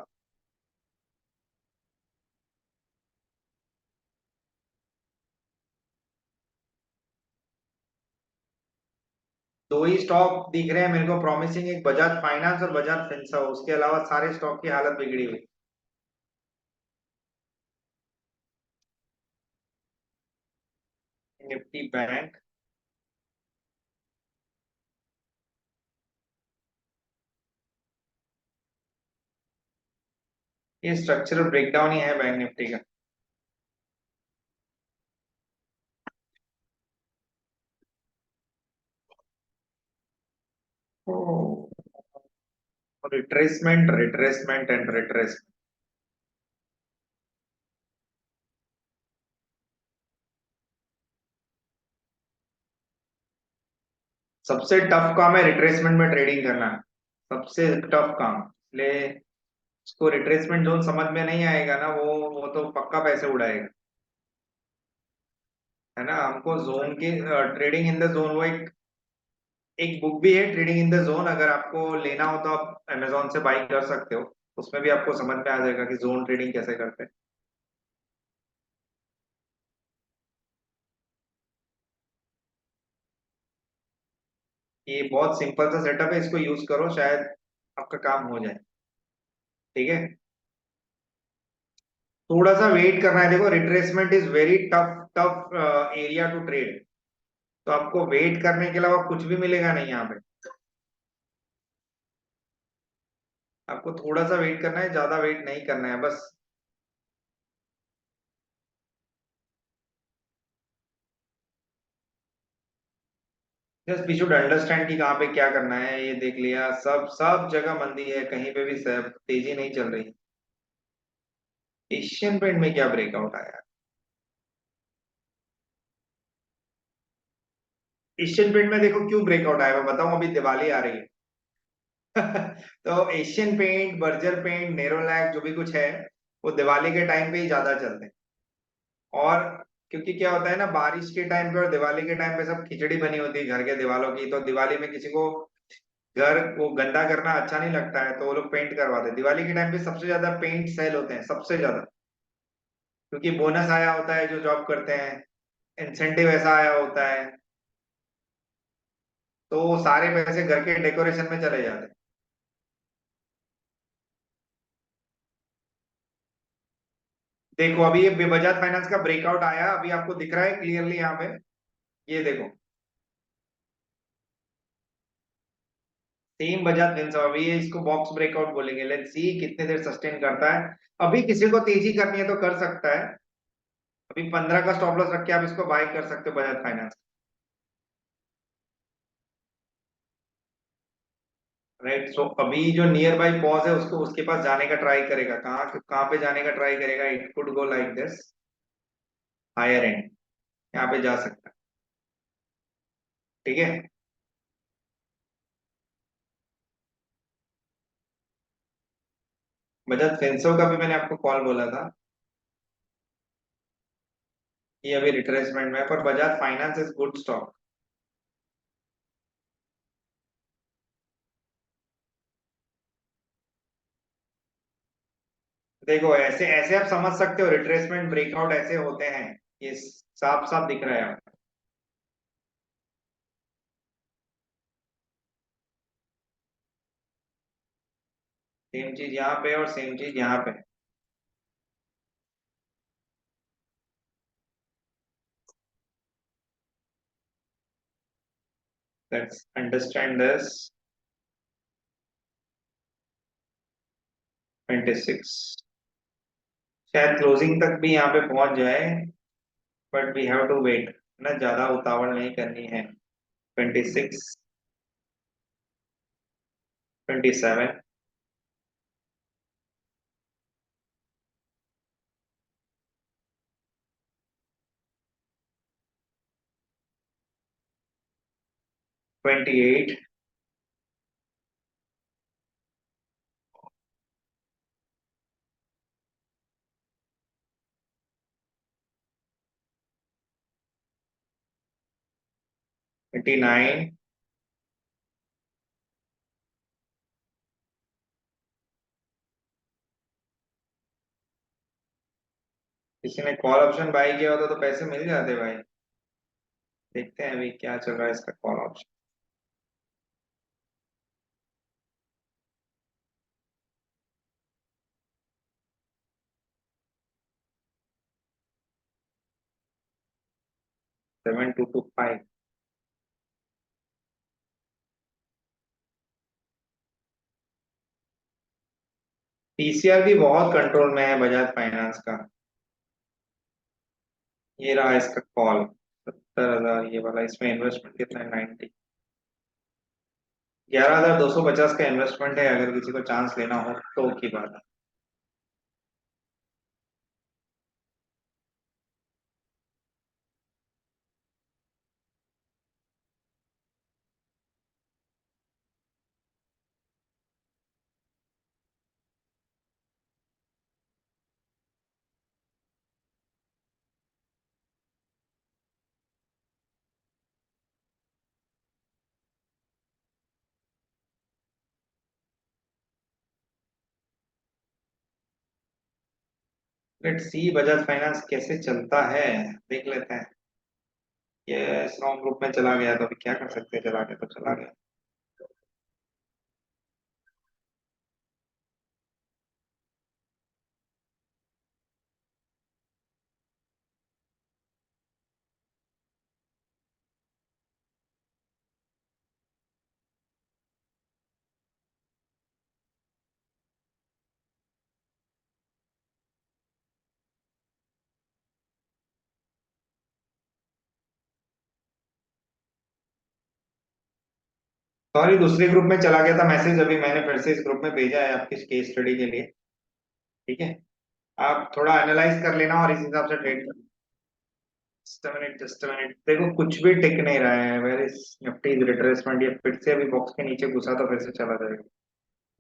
दो ही स्टॉक दिख रहे हैं मेरे को प्रॉमिसिंग, एक बजाज फाइनेंस और बजाज फिंसर्व, उसके अलावा सारे स्टॉक की हालत बिगड़ी हुई। निफ्टी बैंक, ये स्ट्रक्चरल ब्रेकडाउन ही है बैंक निफ्टी का। Retracement retracement and retracement. सबसे टफ काम है रिट्रेसमेंट में ट्रेडिंग करना, सबसे टफ काम। इसलिए उसको रिट्रेसमेंट जोन समझ में नहीं आएगा ना, वो तो पक्का पैसे उड़ाएगा। है ना, हमको जोन की ट्रेडिंग इन द जोन, वो एक एक बुक भी है ट्रेडिंग इन द जोन, अगर आपको लेना हो तो आप अमेजोन से बाई कर सकते हो। उसमें भी आपको समझ में आ जाएगा कि जोन ट्रेडिंग कैसे करते हैं। ये बहुत सिंपल सा सेटअप है, इसको यूज करो, शायद आपका काम हो जाए। ठीक है, थोड़ा सा वेट करना है। देखो, retracement is very tough tough area to trade. तो आपको वेट करने के अलावा कुछ भी मिलेगा नहीं यहाँ पे। आपको थोड़ा सा वेट करना है, ज्यादा वेट नहीं करना है बस। जस्ट वी शुड अंडरस्टैंड कि कहाँ पे क्या करना है, ये देख लिया। सब सब जगह मंदी है, कहीं पे भी सब तेजी नहीं चल रही। एशियन पेंट में क्या ब्रेकआउट आया? एशियन पेंट में देखो क्यों ब्रेकआउट आया, मैं बताऊं, अभी दिवाली आ रही है। तो Asian paint, Berger paint, Nerolac, जो भी कुछ है, वो दिवाली के टाइम पे ही ज्यादा चलते हैं। और क्योंकि क्या होता है ना, बारिश के टाइम पे और दिवाली के टाइम पे सब खिचड़ी बनी होती है घर के दीवारों की, तो दिवाली में किसी को घर को गंदा करना अच्छा नहीं लगता है, तो वो लोग पेंट करवाते हैं। दिवाली के टाइम पे सबसे ज्यादा पेंट सेल होते हैं, सबसे ज्यादा। क्योंकि बोनस आया होता है जो जॉब करते हैं, इंसेंटिव ऐसा आया होता है, तो वो सारे पैसे घर के डेकोरेशन में चले जाते हैं। देखो, अभी ये बजाज फाइनेंस का ब्रेकआउट आया, अभी आपको दिख रहा है क्लियरली यहाँ पे। ये देखो, सेम बजाज फिंसर्व, अभी ये इसको बॉक्स ब्रेकआउट बोलेंगे। लेट्स सी कितने देर सस्टेन करता है। अभी किसी को तेजी करनी है तो कर सकता है। अभी 15 का स्टॉप लॉस रख के आप इसको बाय कर सकते हो, बजाज फाइनेंस। राइट, सो अभी जो नियर बाई पॉज है, उसको उसके पास जाने का ट्राई करेगा। कहाँ कहाँ पे जाने का ट्राई करेगा? It could go like this, higher end, यहाँ पे जा सकता है। ठीक है, बजाज फिंसर्व का भी मैंने आपको कॉल बोला था। ये अभी रिट्रेसमेंट में है, पर Bajaj finance is good stock. देखो, ऐसे ऐसे आप समझ सकते हो, रिट्रेसमेंट ब्रेकआउट ऐसे होते हैं। ये साफ साफ दिख रहा है आपको। सेम चीज यहाँ पे और सेम चीज यहाँ पे। Let's understand this. 26, शायद क्लोजिंग तक भी यहाँ पे पहुंच जाए, but we have to wait ना, ज्यादा उतावल नहीं करनी है। 26, 27, 28, 29। किसी ने कॉल ऑप्शन बाय किया होता तो पैसे मिल जाते भाई। देखते हैं अभी क्या चल रहा है इसका कॉल ऑप्शन। 7225। टीसीआर भी बहुत कंट्रोल में है बजाज फाइनेंस का। ये रहा इसका कॉल, 70,000 ये वाला। इसमें इन्वेस्टमेंट कितना है? 90, 11,250 का इन्वेस्टमेंट है। अगर किसी को चांस लेना हो तो की बात है। लेट्स सी बजाज फाइनेंस कैसे चलता है, देख लेते हैं। ये रॉन्ग ग्रुप में चला गया तो अभी क्या कर सकते हैं, चला गया तो चला गया। सॉरी, दूसरे ग्रुप में चला गया था मैसेज, अभी मैंने फिर से इस ग्रुप में भेजा है आपकी केस स्टडी के लिए। ठीक है, आप थोड़ा एनालाइज कर लेना और इस हिसाब से ट्रेड कर। जस्ट मिनट, देखो कुछ भी टिक नहीं रहा है। वेयर इज निफ्टी रिट्रेसमेंट, ये फिर से अभी बॉक्स के नीचे घुसा तो फिर से चला जाएगा।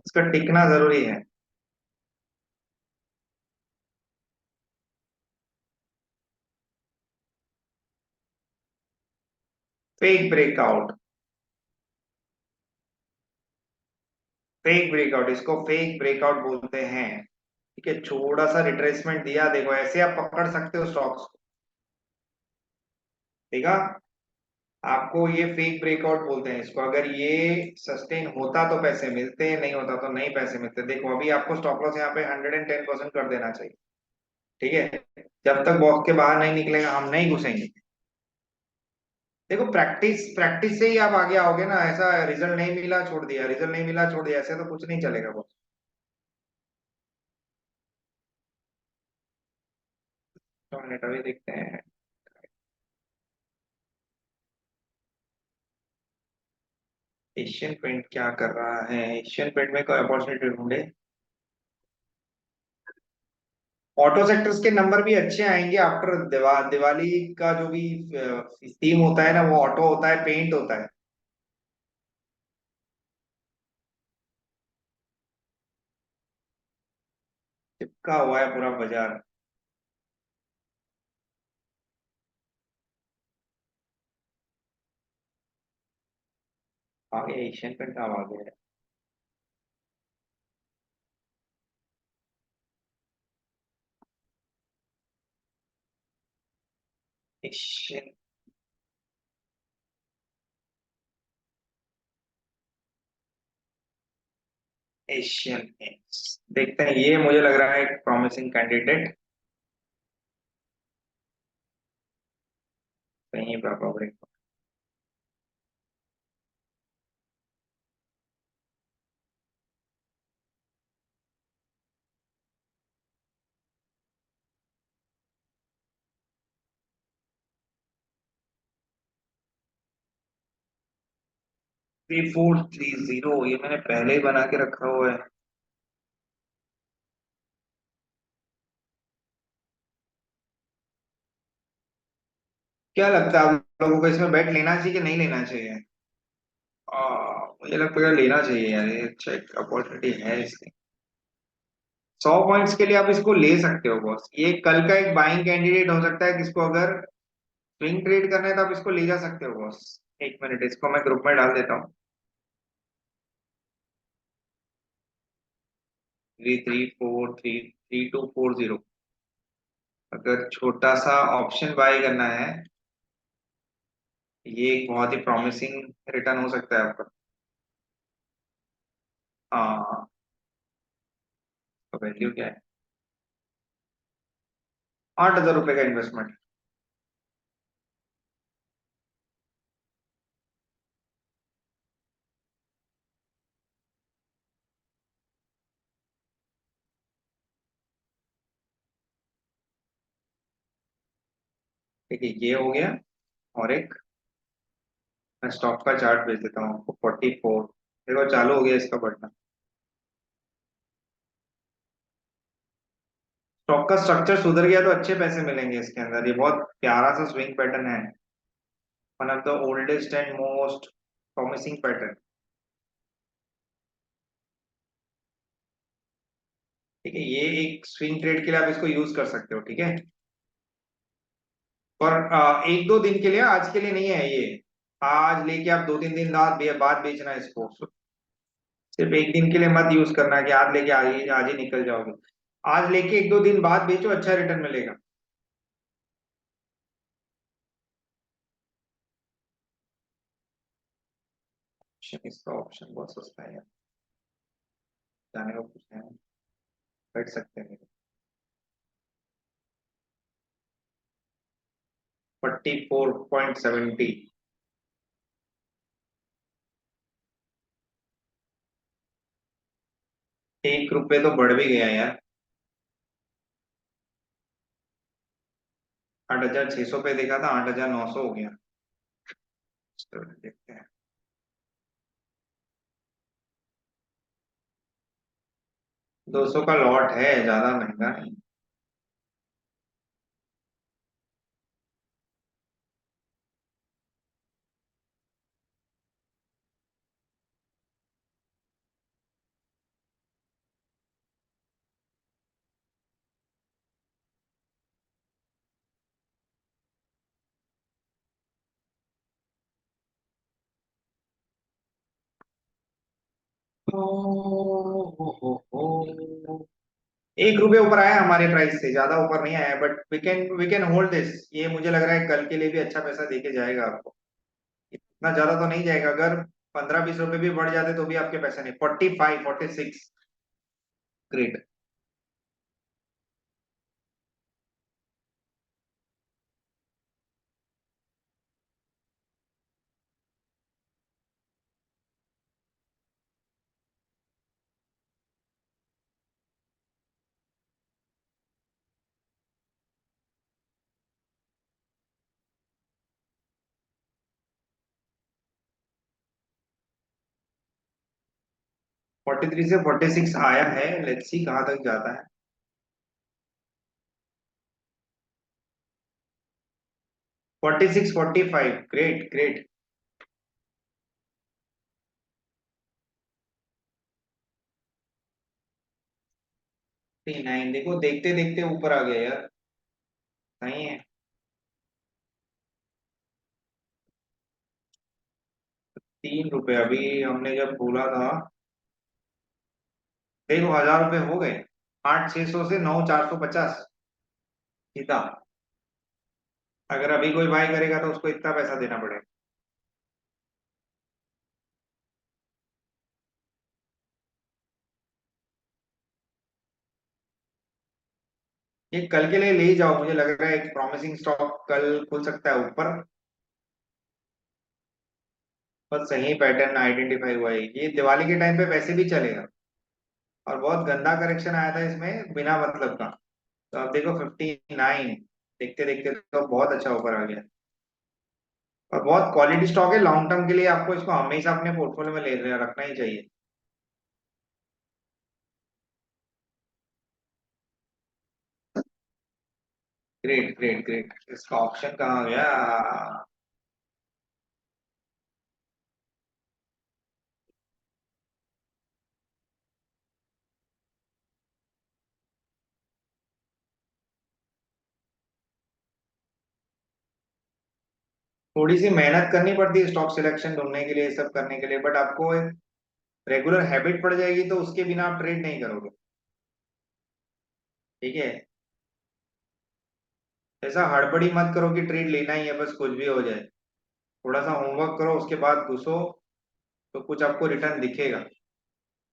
इसका टिकना जरूरी है। फेक ब्रेकआउट, फेक ब्रेकआउट, इसको फेक ब्रेकआउट बोलते हैं। ठीक है, छोटा सा रिट्रेसमेंट दिया, देखो ऐसे आप पकड़ सकते हो स्टॉक्स को। देखा, आपको ये फेक ब्रेकआउट बोलते हैं इसको। अगर ये सस्टेन होता तो पैसे मिलते, नहीं होता तो नहीं पैसे मिलते। देखो अभी आपको स्टॉप लॉस यहाँ पे 110% कर देना चाहिए। ठीक है, जब तक बॉक्स के बाहर नहीं निकलेगा हम नहीं घुसेंगे। देखो प्रैक्टिस प्रैक्टिस से ही आप आगे आओगे ना। ऐसा रिजल्ट नहीं मिला छोड़ दिया, रिजल्ट नहीं मिला छोड़ दिया, ऐसे तो कुछ नहीं चलेगा बॉस। तो मिनट अभी देखते हैं। एशियन पेंट क्या कर रहा है, एशियन पेंट में कोई अपॉर्चुनिटी ढूंढे। ऑटो सेक्टर्स के नंबर भी अच्छे आएंगे आफ्टर दिवाली का जो भी थीम होता है ना, वो ऑटो होता है, पेंट होता है। चिपका हुआ है पूरा बाजार। आगे एशियन पेंट का आगे है। एशियन, एशियन पेंट्स देखते हैं, ये मुझे लग रहा है एक प्रॉमिसिंग कैंडिडेट। कहीं पापा break. Three four three zero, ये मैंने पहले ही बना के रखा हुआ है। क्या लगता है आप लोगों को, इसमें बेट लेना चाहिए कि नहीं लेना चाहिए? मुझे लगता है लेना चाहिए यार, ये चेक अपॉर्चुनिटी है इसकी। 100 पॉइंट्स के लिए आप इसको ले सकते हो बॉस। ये कल का एक बाइंग कैंडिडेट हो सकता है, किसको अगर स्विंग ट्रेड करना है तो आप इसको ले जा सकते हो बॉस। एक मिनट, इसको मैं ग्रुप में डाल देता हूँ। 33433240। अगर छोटा सा ऑप्शन बाय करना है, ये एक बहुत ही प्रॉमिसिंग रिटर्न हो सकता है आपका। हाँ, तो वैल्यू क्या है? 8,000 रुपए का इन्वेस्टमेंट। ठीक है, ये हो गया। और एक मैं स्टॉक का चार्ट भेज देता हूँ आपको। 44 देखो चालू हो गया इसका बढ़ना। स्टॉक का स्ट्रक्चर सुधर गया तो अच्छे पैसे मिलेंगे इसके अंदर। ये बहुत प्यारा सा स्विंग पैटर्न है, one of the oldest and most promising pattern. ठीक है, ये एक स्विंग ट्रेड के लिए आप इसको यूज कर सकते हो। ठीक है, और एक दो दिन के लिए, आज के लिए नहीं है ये। आज लेके आप 2-3 दिन बाद बेचना है इसको। सिर्फ एक दिन के लिए मत यूज करना कि आज लेके आज ही निकल जाओगे। आज लेके एक दो दिन बाद बेचो, अच्छा रिटर्न मिलेगा। इसका ऑप्शन बहुत सस्ता है यार, जाने को कुछ है, बैठ सकते हैं। 44.70। 1 रुपए तो बढ़ भी गया यार। 8,600 पे देखा था, 8,900 हो गया। चलो देखते हैं। 200 का लॉट है, ज्यादा महंगा नहीं। 1 रुपए ऊपर आया हमारे प्राइस से, ज्यादा ऊपर नहीं आया, but we can hold this. ये मुझे लग रहा है कल के लिए भी अच्छा पैसा देके जाएगा आपको। इतना ज्यादा तो नहीं जाएगा, अगर 15-20 रुपए भी बढ़ जाते तो भी आपके पैसे नहीं। 45, 46। ग्रेट। 43 से 46 आया है, लेट्स सी कहाँ तक जाता है। 46, 45। Great great. 39 देखो, देखते देखते ऊपर आ गया यार। सही है। 3 रुपए अभी हमने जब बोला था। देखो 1,000 रुपए हो गए। 8,600 से 9,450 सीधा। अगर अभी कोई बाय करेगा तो उसको इतना पैसा देना पड़ेगा। ये कल के लिए ले ही जाओ, मुझे लग रहा है एक प्रॉमिसिंग स्टॉक कल खुल सकता है ऊपर। बस सही पैटर्न आइडेंटिफाई हुआ है, ये दिवाली के टाइम पे वैसे भी चलेगा। और बहुत गंदा करेक्शन आया था इसमें बिना मतलब का। तो अब देखो 59। देखते देखते तो बहुत अच्छा ऊपर आ गया। और बहुत क्वालिटी स्टॉक है, लॉन्ग टर्म के लिए आपको इसको हमेशा अपने पोर्टफोलियो में ले रखना ही चाहिए। Great great great. इसका ऑप्शन कहाँ गया। थोड़ी सी मेहनत करनी पड़ती है स्टॉक सिलेक्शन ढूंढने के लिए, सब करने के लिए, बट आपको रेगुलर हैबिट पड़ जाएगी तो उसके बिना आप ट्रेड नहीं करोगे। ठीक है। ऐसा हड़बड़ी मत करो कि ट्रेड लेना ही है बस कुछ भी हो जाए। थोड़ा सा होमवर्क करो, उसके बाद घुसो, तो कुछ आपको रिटर्न दिखेगा।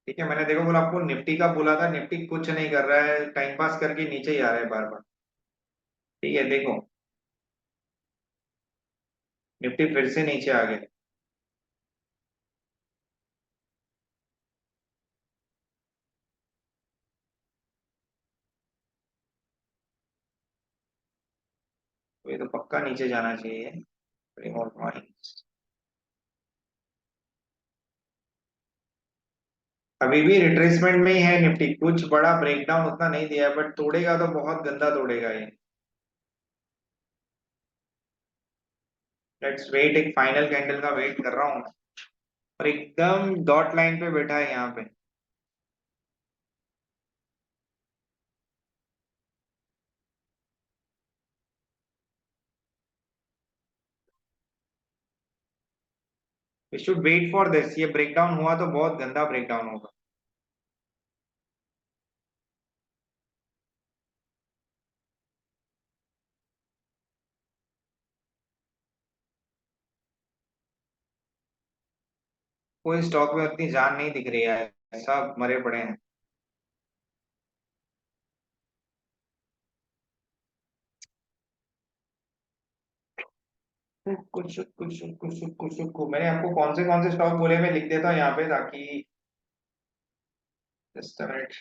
ठीक है। मैंने देखो बोला आपको निफ्टी का बोला था, निफ्टी कुछ नहीं कर रहा है, टाइम पास करके नीचे ही आ रहा है बार बार। ठीक है देखो, निफ्टी फिर से नीचे आ गया। तो ये तो पक्का नीचे जाना चाहिए। Remote mines. अभी भी रिट्रेसमेंट में ही है निफ्टी, कुछ बड़ा ब्रेकडाउन उतना नहीं दिया है, बट तोड़ेगा तो बहुत गंदा तोड़ेगा ये। लेट्स वेट, एक फाइनल कैंडल का वेट कर रहा हूँ। और एकदम डॉट लाइन पे बैठा है यहाँ पे। We should wait for this, ये ब्रेकडाउन हुआ तो बहुत गंदा ब्रेकडाउन होगा। कोई स्टॉक में उतनी जान नहीं दिख रही है, सब मरे पड़े हैं। कुछ कुछ कुछ कुछ कुछ मैंने आपको कौन से स्टॉक बोले, मैं लिख देता हूँ यहाँ पे ताकि। Just a minute.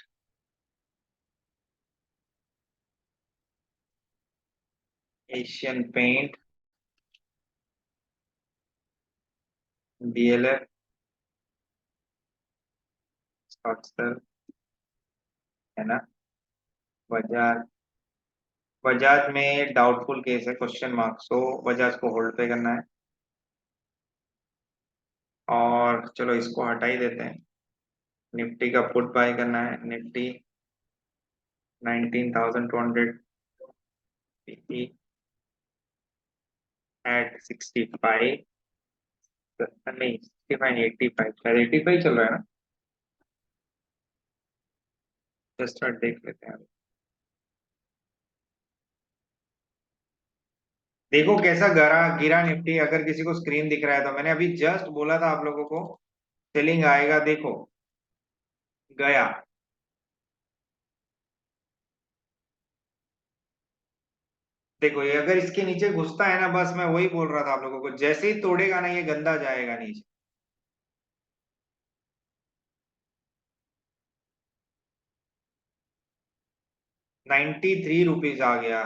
Asian Paint, DLF, स्कॉटसेल, है ना। बजाज, बजाज में डाउटफुल केस है, क्वेश्चन मार्क, सो बजाज को होल्ड पे करना है। और चलो इसको हटा ही देते हैं। निफ्टी का पुट बाय करना है, निफ्टी 19,200 पीई एट 65, नहीं 65 85, शायद 85 चल रहा है ना। जस्ट देख लेते हैं। देखो कैसा गिरा गिरा निफ्टी, अगर किसी को स्क्रीन दिख रहा है तो मैंने अभी जस्ट बोला था आप लोगों को सेलिंग आएगा, देखो गया। देखो ये अगर इसके नीचे घुसता है ना, बस मैं वही बोल रहा था आप लोगों को, जैसे ही तोड़ेगा ना ये गंदा जाएगा नीचे। 93 रुपीज आ गया,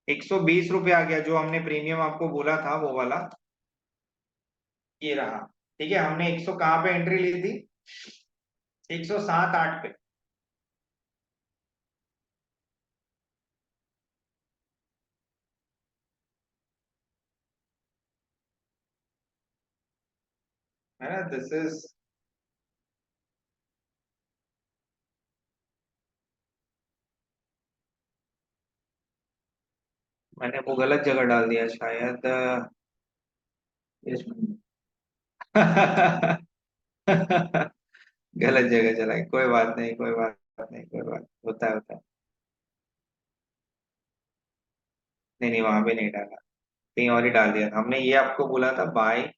120 रुपये आ गया, जो हमने प्रीमियम आपको बोला था वो वाला ये रहा। ठीक है, हमने 100 कहाँ पे एंट्री ली थी, 107 8 पे। है ना, दिस इज। मैंने वो गलत जगह डाल दिया शायद। गलत जगह चला गया, कोई बात नहीं, कोई बात नहीं, कोई बात, होता है होता है। नहीं नहीं, वहां पे नहीं डाला, कहीं और ही डाल दिया था हमने, ये आपको बोला था बाय।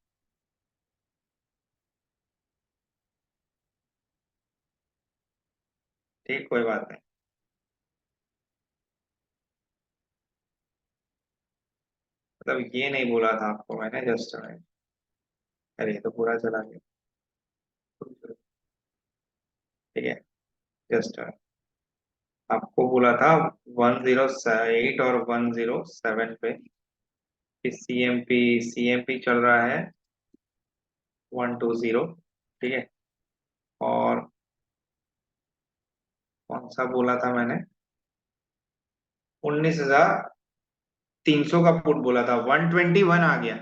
ठीक, कोई बात नहीं। मतलब ये नहीं बोला था आपको मैंने, जस्ट। अरे ये तो पूरा चला गया। ठीक है, जस्ट आपको बोला था 108 और 107 पे कि सीएमपी चल रहा है 120। ठीक है, और कौन सा बोला था मैंने, 19,300 का पुट बोला था, 121 आ गया।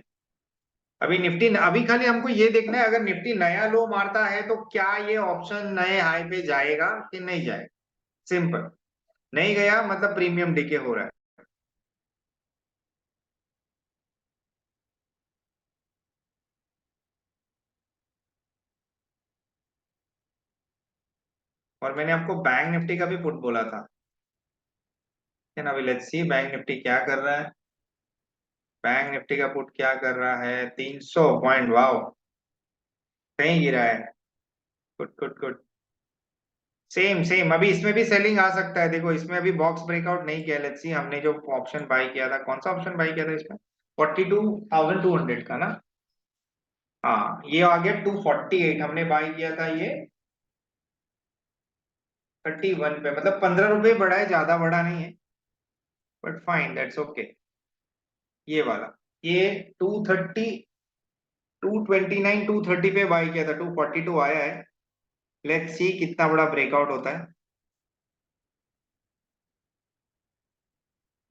अभी निफ्टी, अभी खाली हमको ये देखना है, अगर निफ्टी नया लो मारता है तो क्या ये ऑप्शन नए हाई पे जाएगा कि नहीं जाएगा। सिंपल। नहीं गया मतलब प्रीमियम डिके हो रहा है। और मैंने आपको बैंक निफ्टी का भी पुट बोला था। है ना, अभी लेट्स सी बैंक निफ्टी क्या कर रहा है। बैंक निफ्टी का पुट क्या कर रहा है, 300 पॉइंट, वाओ। कहीं गिरा है। Good good good. Same same, अभी इसमें भी सेलिंग आ सकता है, देखो इसमें अभी बॉक्स ब्रेकआउट नहीं किया, लेट्स सी हमने जो ऑप्शन बाय किया था, कौन सा ऑप्शन बाय किया था इसमें, 42,200 का ना। हाँ ये आ गया 248, हमने बाय किया था ये 31 पे, मतलब 15 रुपए बढ़ा है, ज्यादा बढ़ा नहीं है, बट फाइन, दैट्स ओके। ये वाला, ये 230, 229 230 पे बाय किया था, 242 आया है। लेट्स सी कितना बड़ा ब्रेकआउट होता है।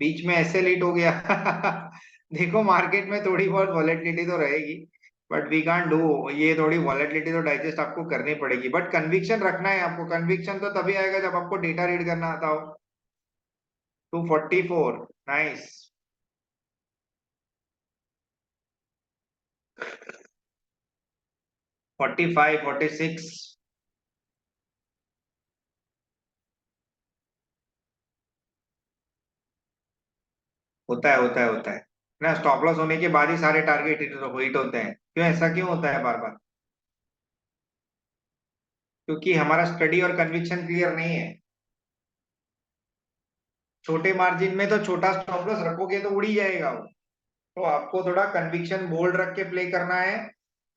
बीच में ऐसे लेट हो गया। देखो मार्केट में थोड़ी बहुत वॉलेटिलिटी तो रहेगी, बट वी कांट डू, ये थोड़ी वॉलेटिलिटी तो डाइजेस्ट आपको करनी पड़ेगी, बट कन्विक्शन रखना है आपको, कन्विक्शन तो तभी आएगा जब आपको डेटा रीड करना आता हो। 244, नाइस। 45 46। होता है होता है ना, स्टॉप लॉस होने के बाद ही सारे टारगेट हिट होते हैं, क्यों, ऐसा क्यों होता है बार बार। क्योंकि हमारा स्टडी और कन्विक्शन क्लियर नहीं है। छोटे मार्जिन में तो छोटा स्टॉप लॉस रखोगे तो उड़ ही जाएगा वो। तो आपको थोड़ा कन्विक्शन बोल्ड रख के प्ले करना है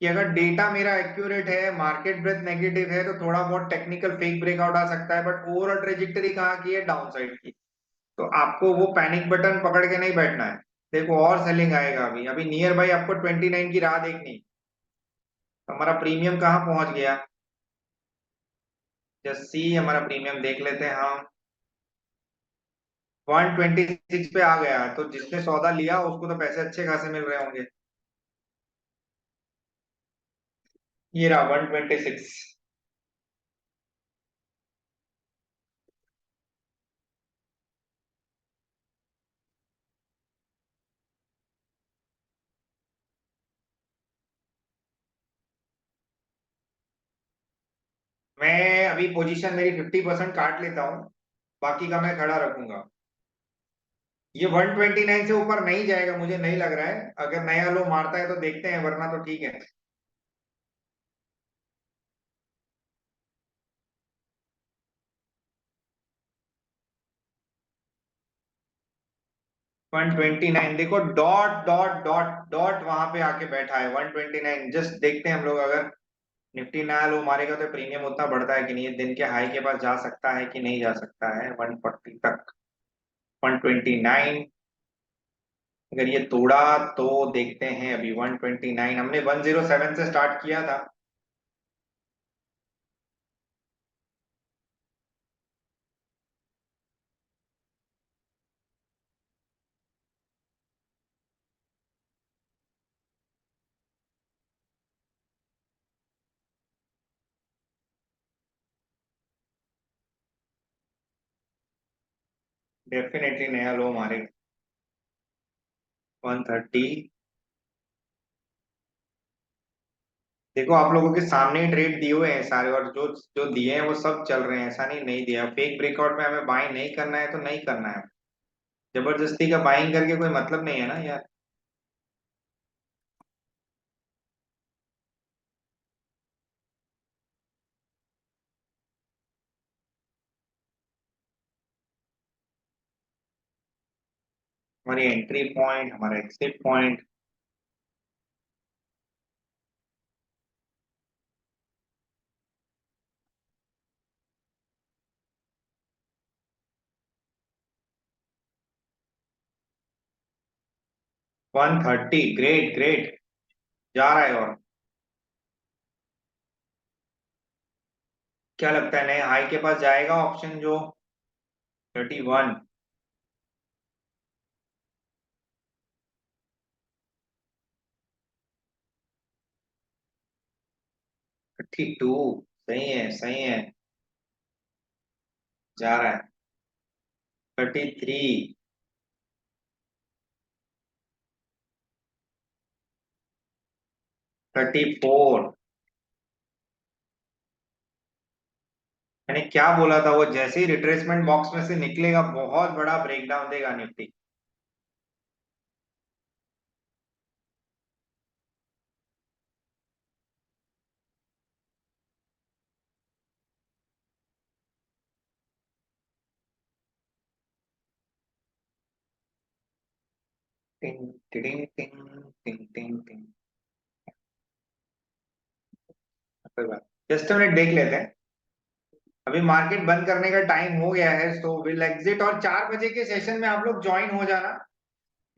कि अगर डेटा मेरा एक्यूरेट है, मार्केट ब्रेथ नेगेटिव है, तो थोड़ा बहुत टेक्निकल फेक ब्रेकआउट आ सकता है, बट ओवरऑल ट्रेजेक्टरी कहाँ की है, डाउन साइड की। तो आपको वो पैनिक बटन पकड़ के नहीं बैठना है। देखो और सेलिंग आएगा अभी अभी नियर बाई आपको 29 की राह देखनी। तो हमारा प्रीमियम कहाँ पहुंच गया, जस्ट सी, हमारा प्रीमियम देख लेते हैं हम। 126 पे आ गया, तो जिसने सौदा लिया उसको तो पैसे अच्छे खासे मिल रहे होंगे। ये रहा 126। मैं अभी पोजीशन मेरी 50% काट लेता हूँ, बाकी का मैं खड़ा रखूंगा। ये 129 से ऊपर नहीं जाएगा मुझे नहीं लग रहा है, अगर नया लो मारता है तो देखते हैं, वरना तो ठीक है। 129 देखो, डॉट डॉट डॉट डॉट वहां पे आके बैठा है 129। जस्ट देखते हैं हम लोग, अगर निफ्टी नया लो मारेगा तो प्रीमियम उतना बढ़ता है कि नहीं, ये दिन के हाई के पास जा सकता है कि नहीं जा सकता है 140 तक। 129 अगर ये तोड़ा तो देखते हैं। अभी 129 हमने 107 से स्टार्ट किया था। डेफिनेटली नया लो मारेगा 130। देखो आप लोगों के सामने ही ट्रेड दिए हुए हैं सारे, और जो जो दिए हैं वो सब चल रहे हैं, ऐसा नहीं नहीं दिया। फेक ब्रेकआउट में हमें बाइंग नहीं करना है तो नहीं करना है। जबरदस्ती का बाइंग करके कोई मतलब नहीं है ना यार। हमारी एंट्री पॉइंट, हमारा एग्जिट पॉइंट। 130, ग्रेट ग्रेट, जा रहा है। और क्या लगता है नए हाई के पास जाएगा ऑप्शन जो 31, 32? सही है सही है, जा रहा है। 33, 34। मैंने क्या बोला था, वो जैसे ही रिट्रेसमेंट बॉक्स में से निकलेगा बहुत बड़ा ब्रेकडाउन देगा निफ्टी। टिंग टिडिंग टिंग टिंग टिंग टिंग। कोई बात, जस्ट मिनट देख लेते हैं। अभी मार्केट बंद करने का टाइम हो गया है, सो विल एग्जिट। और 4 बजे के सेशन में आप लोग ज्वाइन हो जाना।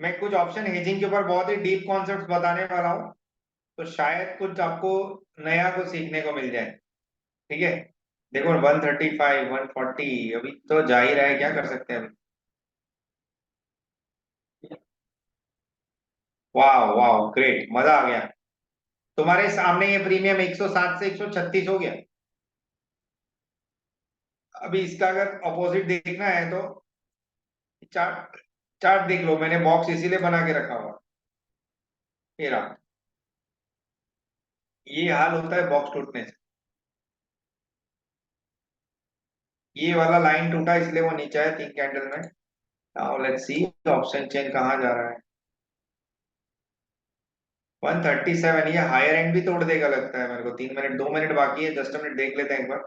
मैं कुछ ऑप्शन हेजिंग के ऊपर बहुत ही डीप कॉन्सेप्ट्स बताने वाला हूँ, तो शायद कुछ आपको नया कुछ सीखने को मिल जाए। ठीक है। देखो 135, 140 अभी तो जा ही रहा है, क्या कर सकते हैं अभी। वाह वाह ग्रेट, मजा आ गया। तुम्हारे सामने ये प्रीमियम 107 से 136 हो गया। अभी इसका अगर अपोजिट देखना है तो चार्ट, चार्ट देख लो, मैंने बॉक्स इसीलिए बना के रखा हुआ। ये रहा, ये हाल होता है बॉक्स टूटने से। ये वाला लाइन टूटा इसलिए वो नीचे है 3 कैंडल में। Now let's see option chain कहाँ जा रहा है। 137, ये हायर एंड भी तोड़ देगा लगता है मेरे को। 3 मिनट, 2 मिनट बाकी है, जस्ट मिनट देख लेते हैं एक बार।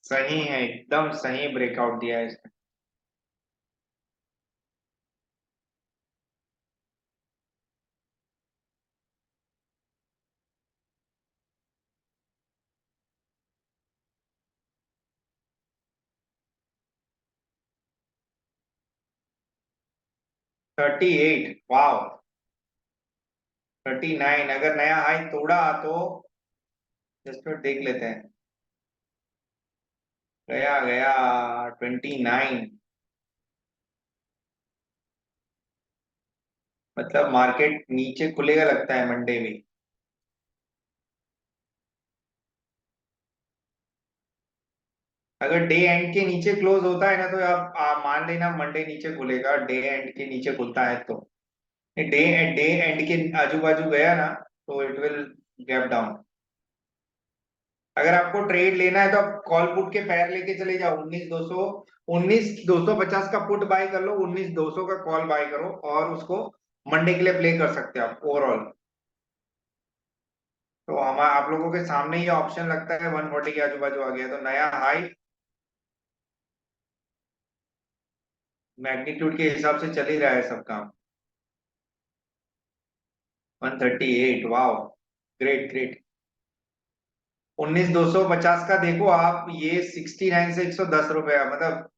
सही है, एकदम सही ब्रेकआउट दिया है इसने। 38, वाह। 39, अगर नया हाई तोड़ा तो जस्ट मिनट देख लेते हैं। गया गया 29। मतलब मार्केट नीचे खुलेगा लगता है मंडे में। अगर डे एंड के नीचे क्लोज होता है ना तो आप मान लेना मंडे नीचे खुलेगा, डे एंड के नीचे खुलता है तो। डे एंड के आजू बाजू गया ना तो इट विल गैप डाउन। अगर आपको ट्रेड लेना है तो आप कॉल पुट के पैर लेके चले जाओ। 19,200, 19,250 का पुट बाय कर लो, 19,200 का कॉल बाय करो और उसको मंडे के लिए प्ले कर सकते हो आप ओवरऑल। तो हम आप लोगों के सामने ये ऑप्शन लगता है 140 के आजू बाजू आ गया, तो नया हाई मैग्नीट्यूड के हिसाब से चल ही रहा है सब काम। 138, वाओ, ग्रेट ग्रेट। 19,250 का देखो आप, ये 69 से 110 रुपए, मतलब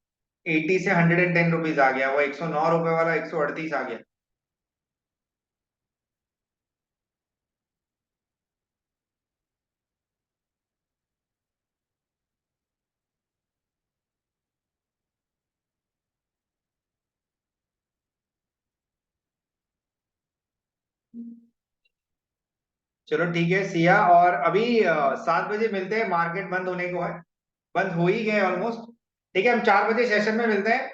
80 से 110 रुपीज आ गया। वो 109 रुपए वाला 138 आ गया। चलो ठीक है सिया, और अभी 7 बजे मिलते हैं, मार्केट बंद होने को है। बंद हो ही गए ऑलमोस्ट। ठीक है, हम 4 बजे सेशन में मिलते हैं।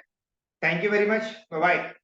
Thank you very much, bye bye.